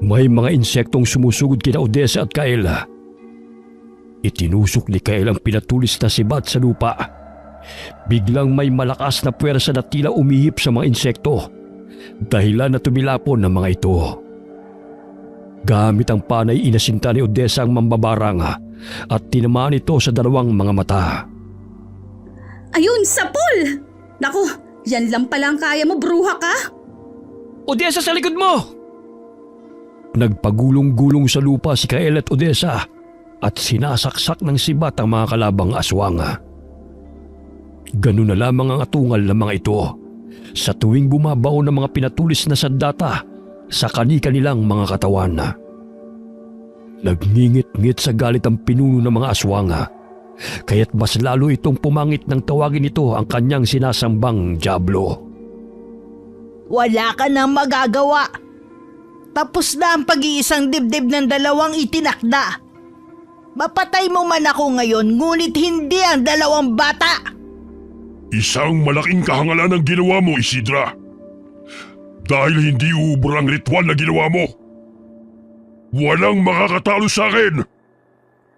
Speaker 1: May mga insektong sumusugod kina Odessa at Kael. Itinusok ni Kael ang pinatulis na sibat sa lupa. Biglang may malakas na puwersa na tila umihip sa mga insekto, dahilan na tumilapon ng mga ito. Gamit ang panay, inasinta ni Odessa ang mambabarang at tinamaan ito sa dalawang mga mata.
Speaker 2: Ayun, sapul! Naku, yan lang palang kaya mo, bruha ka?
Speaker 1: Odessa, sa likod mo! Nagpagulong-gulong sa lupa si Kael at Odessa at sinasaksak ng sibat ang mga kalabang aswang. Ganun na lamang ang atungal ng mga ito sa tuwing bumabaon ng mga pinatulis na sandata sa kani-kanilang mga katawan. Nagngingit-ngit sa galit ang pinuno ng mga aswang, kaya't mas lalo itong pumangit nang tawagin ito ang kanyang sinasambang Diablo.
Speaker 3: Wala ka nang magagawa. Tapos na ang pag-iisang dibdib ng dalawang itinakda. Mapatay mo man ako ngayon, ngunit hindi ang dalawang bata.
Speaker 5: Isang malaking kahangalan ang ginawa mo, Isidra. Dahil hindi uubra ang ritual na ginawa mo. Walang makakatalo sa akin.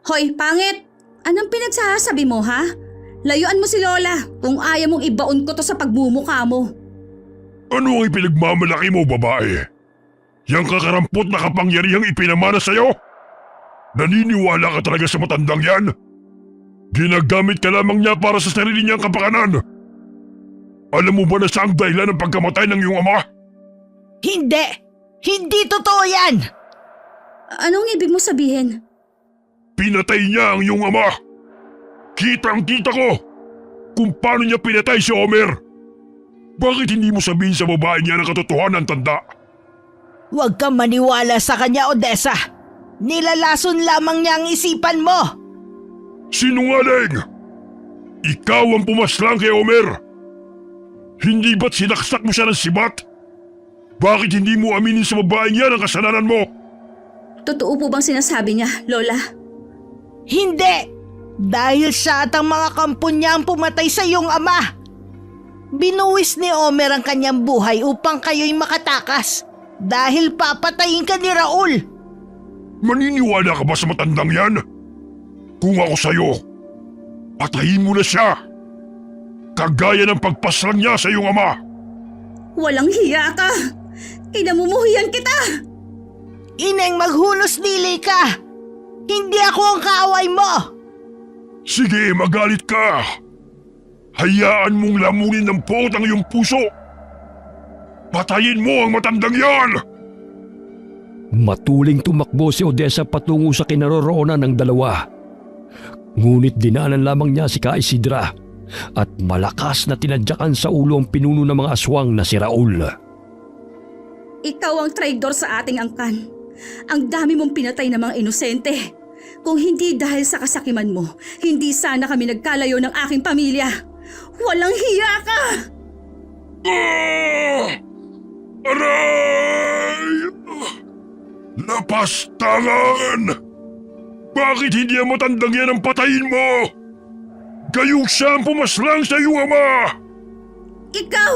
Speaker 2: Hoy, pangit! Anong pinagsasabi mo, ha? Layuan mo si Lola kung ayaw mong ibaon ko to sa pagmumukha mo.
Speaker 5: Ano ang ipinagmamalaki mo, babae? Yang kakarampot na kapangyarihang ipinamana sa'yo? Naniniwala ka talaga sa matandang yan? Ginagamit ka lamang niya para sa sarili niyang kapakanan. Alam mo ba na siya ang dahilan ng pagkamatay ng iyong ama?
Speaker 3: Hindi! Hindi totoo yan!
Speaker 2: Anong ibig mo sabihin?
Speaker 5: Pinatay niya ang iyong ama. Kitang-kita ko kung paano niya pinatay si Homer. Bakit hindi mo sabihin sa babae niya ng katotohanan, tanda?
Speaker 3: Huwag kang maniwala sa kanya, Odessa. Nilalason lamang niya ang isipan mo.
Speaker 5: Sinungaling! Ikaw ang pumaslang kay Homer. Hindi ba't sinaksak mo siya ng sibat? Bakit hindi mo aminin sa babae niya ang kasalanan mo?
Speaker 2: Totoo po bang sinasabi niya, Lola?
Speaker 3: Hindi! Dahil siya at ang mga kampon niya ang pumatay sa iyong ama. Binuwis ni Homer ang kanyang buhay upang kayo'y makatakas. Dahil papatayin ka ni Raul.
Speaker 5: Maniniwala ka ba sa matandang yan? Kung ako sa'yo, Patayin mo na siya! Kagaya ng pagpaslang niya sa iyong ama!
Speaker 2: Walang hiya ka! Kinamumuhian kita!
Speaker 3: Ineng, maghunos dili ka! Hindi ako ang kaaway mo!
Speaker 5: Sige, magalit ka! Hayaan mong lamunin ng pot ang iyong puso! Patayin mo ang matandang yan!
Speaker 1: Matuling tumakbo si Odessa patungo sa kinaroroonan ng dalawa. Ngunit dinaanan lamang niya si Ka Isidra at malakas na tinadyakan sa ulo ang pinuno ng mga aswang na si Raul.
Speaker 2: Ikaw ang traidor sa ating angkan. Ang dami mong pinatay ng mga inosente. Kung hindi dahil sa kasakiman mo, hindi sana kami nagkalayo ng aking pamilya. Walang hiya ka!
Speaker 5: Aray! Lapastangan! Bakit hindi ang matandang yan ang patayin mo? Gayong siya ang pumaslang sa iyong ama!
Speaker 2: Ikaw!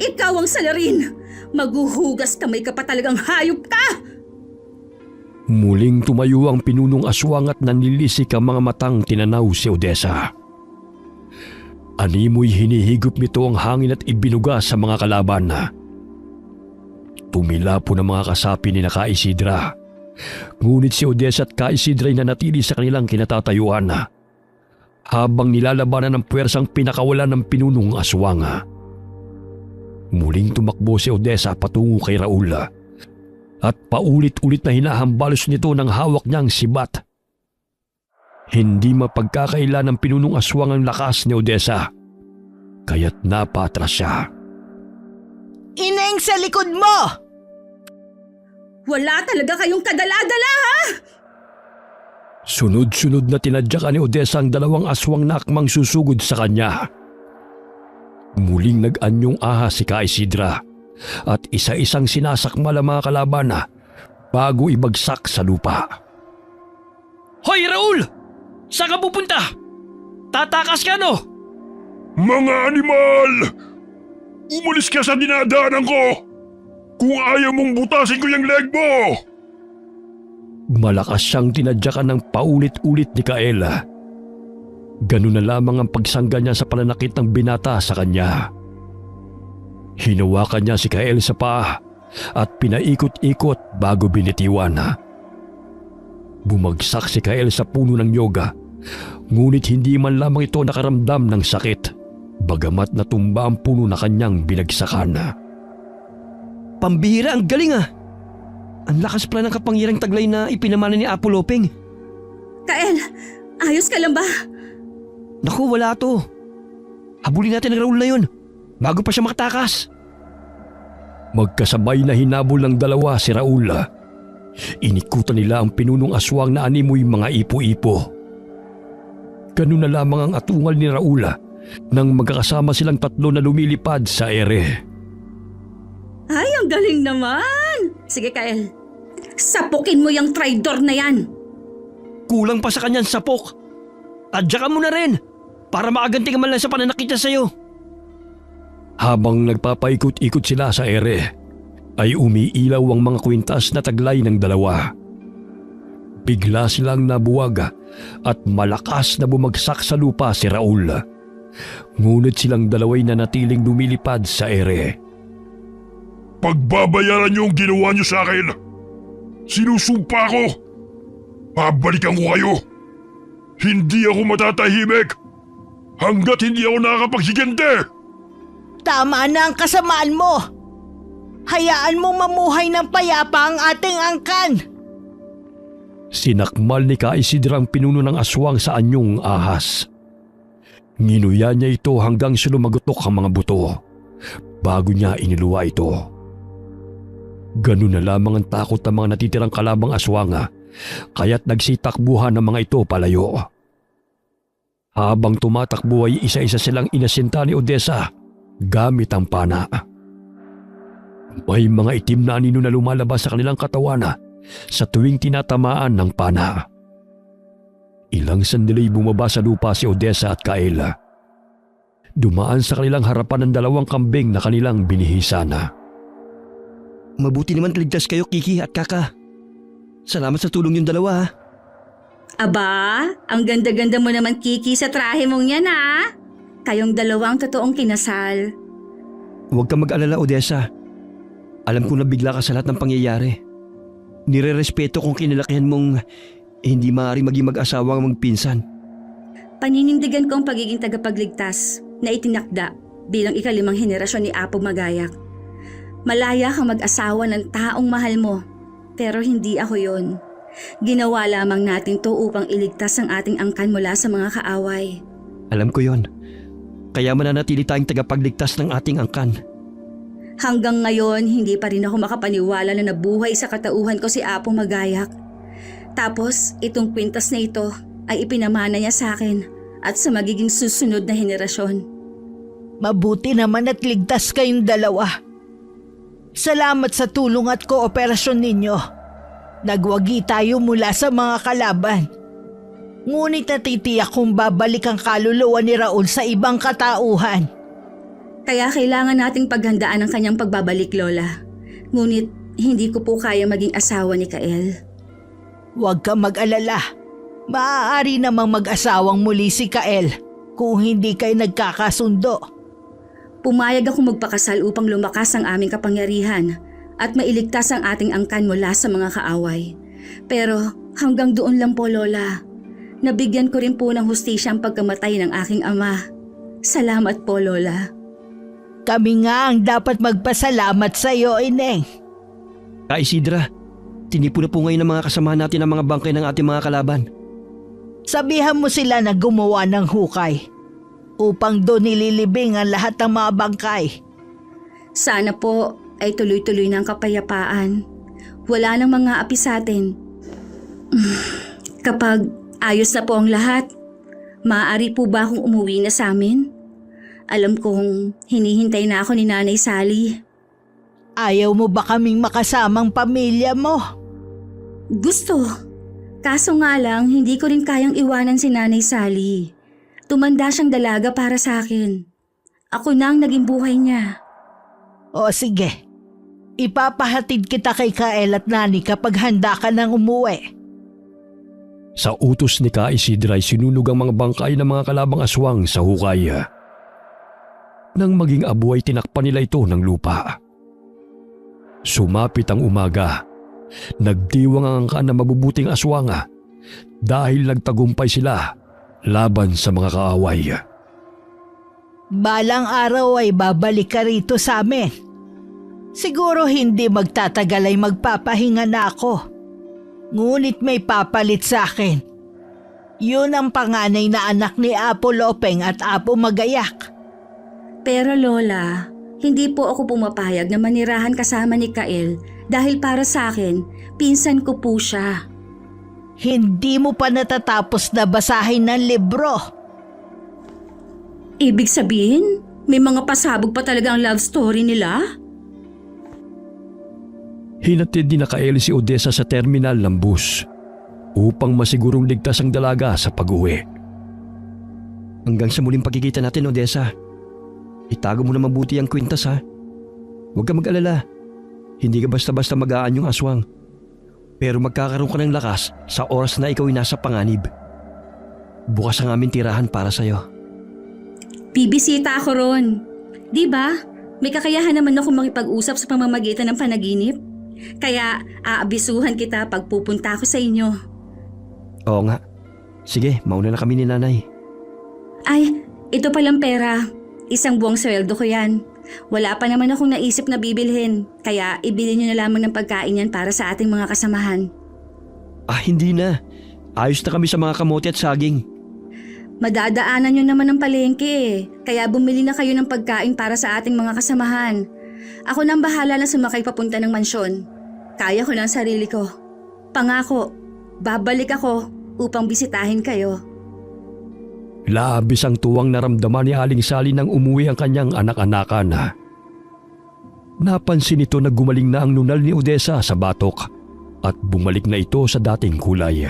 Speaker 2: Ikaw ang salarin! Maghuhugas kamay ka pa talagang hayop ka!
Speaker 1: Muling tumayo ang pinunong aswang at nanilisik ang mga matang tinanaw si Odessa. Animoy hinihigop nito ang hangin at ibinuga sa mga kalaban. Tumila po ng mga kasapi ni Ka Isidra. Ngunit si Odessa at Ka Isidra ay nanatili sa kanilang kinatatayuan habang nilalabanan ng puwersang pinakawalan ng pinunong aswang. Muling tumakbo si Odessa patungo kay Raul at paulit-ulit na hinahambalos nito ng hawak niyang sibat. Hindi mapagkakaila ng pinunong aswang ang lakas ni Odessa, kaya't napatras siya.
Speaker 3: Ineng, sa likod mo!
Speaker 2: Wala talaga kayong kadala-dala, ha?
Speaker 1: Sunod-sunod na tinadyakan ni Odessa ang dalawang aswang na akmang susugod sa kanya. Muling nag-anyong ahas si Ka Isidra at isa-isang sinasakmal ang mga kalaban bago ibagsak sa lupa. Hoy Raul! Saan ka pupunta? Tatakas ka, no?
Speaker 5: Mga animal! Umalis ka sa dinadaanan ko! Kung ayaw mong butasin ko yung leg mo!
Speaker 1: Malakas siyang tinadyakan ng paulit-ulit ni Kaela. Ganun na lamang ang pagsangga niya sa pananakit ng binata sa kanya. Hinawakan niya si Kael sa paa at pinaikot-ikot bago binitiwan. Bumagsak si Kael sa puno ng yoga, ngunit hindi man lamang ito nakaramdam ng sakit, bagamat natumba ang puno na kanyang binagsakan.
Speaker 4: Pambihira, ang galing ah! Ang lakas pala ng kapangyarang taglay na ipinamana ni Apo Lopeng.
Speaker 2: Kael, ayos ka lang ba?
Speaker 4: Naku, wala to. Habulin natin ang Raul na yun bago pa siya makatakas.
Speaker 1: Magkasabay na hinabol ng dalawa si Raul. Inikutan nila ang pinunong aswang na animoy mga ipo-ipo. Ganun na lamang ang atungal ni Raul nang magkakasama silang tatlo na lumilipad sa ere.
Speaker 2: Ay, ang galing naman! Sige, Kael. Sapukin mo yung traidor na yan!
Speaker 4: Kulang pa sa kanyang sapok. Tadyakan mo na rin para makaganti ka man lang sa pananakit niya sa'yo.
Speaker 1: Habang nagpapaikot-ikot sila sa ere, ay umiilaw ang mga kwintas na taglay ng dalawa. Bigla silang nabuwag at malakas na bumagsak sa lupa si Raul. Ngunit silang dalaway na natiling lumilipad sa ere.
Speaker 5: Pagbabayaran niyo ang ginawa niyo sa akin! Sinusumpa ko! Pabalikan ko kayo! Hindi ako matatahimik hanggat hindi ako nakakapagsigante!
Speaker 3: Tama na ang kasamaan mo! Hayaan mong mamuhay ng payapa ang ating angkan!
Speaker 1: Sinakmal ni Ka Isidra ang pinuno ng aswang sa anyong ahas. Nginuya niya ito hanggang sulumagotok ang mga buto bago niya iniluwa ito. Ganun na lamang ang takot ng mga natitirang kalabang aswang kaya't nagsitakbuhan ng mga ito palayo. Habang tumatakbo ay isa-isa silang inasinta ni Odessa gamit ang pana. May mga itim na anino na lumalabas sa kanilang katawan sa tuwing tinatamaan ng pana. Ilang sandali bumaba sa lupa si Odessa at Kaela. Dumaan sa kanilang harapan ng dalawang kambing na kanilang binihisan.
Speaker 4: Mabuti naman ligtas kayo, Kiki at Kaka. Salamat sa tulong yung dalawa ha.
Speaker 2: Aba, ang ganda-ganda mo naman, Kiki, sa trahe mong yan, ha? Kayong dalawang totoong kinasal.
Speaker 4: Huwag kang mag-alala, Odessa. Alam kong nabigla ka sa lahat ng pangyayari. Nire-respeto kung kinalakihan mong hindi maaari maging mag-asawa ang magpinsan.
Speaker 2: Paninindigan ko ang pagiging tagapagligtas na itinakda bilang ika-5 henerasyon ni Apo Magayak. Malaya kang mag-asawa ng taong mahal mo, pero hindi ako yon. Ginawa lamang natin to upang iligtas ang ating angkan mula sa mga kaaway.
Speaker 4: Alam ko yon. Kaya mananatili tayong tagapagligtas ng ating angkan.
Speaker 2: Hanggang ngayon, hindi pa rin ako makapaniwala na nabuhay sa katauhan ko si Apo Magayak. Tapos, itong kwintas na ito ay ipinamana niya sa akin at sa magiging susunod na henerasyon.
Speaker 3: Mabuti naman at ligtas kayong dalawa. Salamat sa tulong at kooperasyon ninyo. Nagwagi tayo mula sa mga kalaban. Ngunit natitiyak kung babalik ang kaluluwa ni Raul sa ibang katauhan.
Speaker 2: Kaya kailangan nating paghandaan ang kanyang pagbabalik, Lola. Ngunit hindi ko po kaya maging asawa ni Kael.
Speaker 3: Huwag kang mag-alala. Maaari namang mag-asawang muli si Kael kung hindi kayo nagkakasundo.
Speaker 2: Pumayag ako magpakasal upang lumakas ang aming kapangyarihan at mailigtas ang ating angkan mula sa mga kaaway. Pero hanggang doon lang po, Lola. Nabigyan ko rin po ng hustisya ang pagkamatay ng aking ama. Salamat po, Lola.
Speaker 3: Kami nga ang dapat magpasalamat sa iyo, Ineng.
Speaker 4: Ka Isidra, tinipo na po ngayon ng mga kasamahan natin ang mga bangkay ng ating mga kalaban.
Speaker 3: Sabihan mo sila na gumawa ng hukay upang doon nililibing ang lahat ng mga bangkay.
Speaker 2: Sana po ay tuloy-tuloy ng kapayapaan. Wala nang mga api sa atin. Kapag ayos na po ang lahat, maaari po ba akong umuwi na sa amin? Alam kong hinihintay na ako ni Nanay Sally.
Speaker 3: Ayaw mo ba kaming makasamang pamilya mo?
Speaker 2: Gusto. Kaso nga lang, hindi ko rin kayang iwanan si Nanay Sally. Tumanda siyang dalaga para sa akin. Ako na ang naging buhay niya.
Speaker 3: O sige, ipapahatid kita kay Kael at Nani kapag handa ka nang umuwi.
Speaker 1: Sa utos ni Ka Isidra ay sinunog ang mga bangkay ng mga kalabang aswang sa hukay. Nang maging abo ay tinakpan nila ito ng lupa. Sumapit ang umaga. Nagdiwang ang angkan na mabubuting aswang dahil nagtagumpay sila laban sa mga kaaway.
Speaker 3: Balang araw ay babalik ka rito sa amin. Siguro hindi magtatagal ay magpapahinga na ako. Ngunit may papalit sa akin. Yun ang panganay na anak ni Apo Lopeng at Apo Magayak.
Speaker 2: Pero Lola, hindi po ako pumapayag na manirahan kasama ni Kael dahil para sa akin, pinsan ko po siya.
Speaker 3: Hindi mo pa natatapos na basahin ng libro.
Speaker 2: Ibig sabihin, may mga pasabog pa talaga ang love story nila?
Speaker 1: Hinatid ni na Kael si Odessa sa terminal ng bus upang masigurong ligtas ang dalaga sa pag-uwi.
Speaker 4: Hanggang sa muling pagkikita natin, Odessa. Itago mo na mabuti ang kwintas, ha? Huwag ka mag-alala. Hindi ka basta-basta mag-aan yung aswang. Pero magkakaroon ka ng lakas sa oras na ikaw ay nasa panganib. Bukas ang aming tirahan para sa'yo.
Speaker 2: Bibisita ako ron. Di ba? May kakayahan naman ako makipag-usap sa pamamagitan ng panaginip. Kaya aabisuhan kita pag pupunta ako sa inyo.
Speaker 4: Oo nga. Sige, mauna na kami ni Nanay.
Speaker 2: Ay, ito palang pera. Isang buwang sweldo ko yan. Wala pa naman akong naisip na bibilhin. Kaya ibili niyo na lamang ng pagkain yan para sa ating mga kasamahan.
Speaker 4: Hindi na. Ayos na kami sa mga kamote at saging.
Speaker 2: Madadaanan nyo naman ng palengke eh. Kaya bumili na kayo ng pagkain para sa ating mga kasamahan. Ako nang bahala na sumakay papunta ng mansyon. Kaya ko ng sarili ko. Pangako, babalik ako upang bisitahin kayo.
Speaker 1: Labis ang tuwang naramdaman ni Aling Sally nang umuwi ang kanyang anak-anakan. Napansin nito na gumaling na ang nunal ni Odessa sa batok at bumalik na ito sa dating kulay.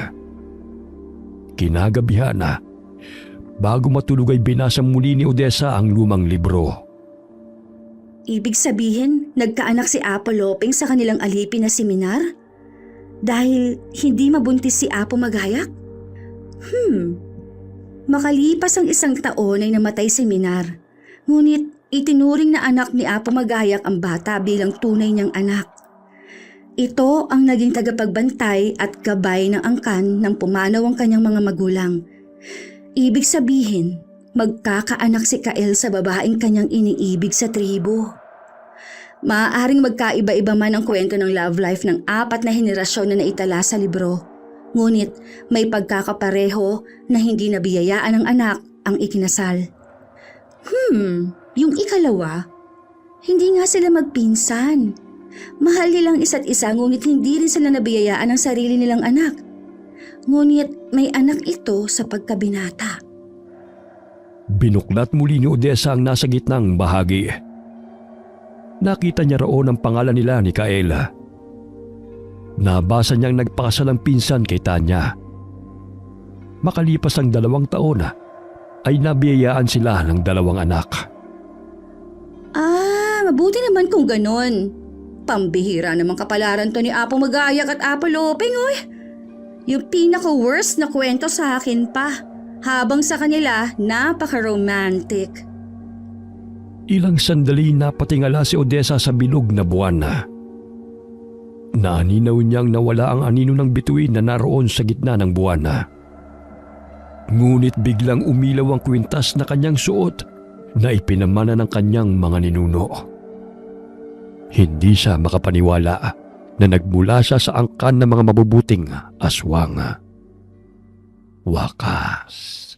Speaker 1: Kinagabihan na, bago matulog ay binasa muli ni Odessa ang lumang libro.
Speaker 2: Ibig sabihin, nagkaanak si Apo Lopeng sa kanilang alipin na seminar? Dahil hindi mabuntis si Apo Magayak? Makalipas ang 1 taon ay namatay si Minar. Ngunit itinuring na anak ni Apo Magayak ang bata bilang tunay niyang anak. Ito ang naging tagapagbantay at gabay ng angkan nang pumanaw ang kanyang mga magulang. Ibig sabihin, magkakaanak si Kael sa babaeng kanyang iniibig sa tribo. Maaaring magkaiba-iba man ang kwento ng love life ng 4 na henerasyon na naitala sa libro. Ngunit may pagkakapareho na hindi nabiyayaan ng anak ang ikinasal. Yung ikalawa, hindi nga sila magpinsan. Mahal nilang isa't isa ngunit hindi rin sila nabiyayaan ng sarili nilang anak. Ngunit may anak ito sa pagkabinata.
Speaker 1: Binuklat muli ni Odessa ang nasa gitnang bahagi. Nakita niya roon ang pangalan nila ni Kael. Nabasa niyang nagpakasal ang pinsan kay Tanya. Makalipas ang 2 taon ay nabiyayaan sila ng 2 anak.
Speaker 2: Mabuti naman kung ganon. Pambihira namang kapalaran to ni Apo Magayak at Apo Lopeng, oy. Yung pinaka-worst na kwento sa akin pa. Habang sa kanila, napaka-romantic.
Speaker 1: Ilang sandali napatingala si Odessa sa bilog na buwan. Naaninaw niyang nawala ang anino ng bituin na naroon sa gitna ng buwan. Ngunit biglang umilaw ang kwintas na kanyang suot na ipinamana ng kanyang mga ninuno. Hindi siya makapaniwala na nagmula siya sa angkan ng mga mabubuting aswang. Wakas.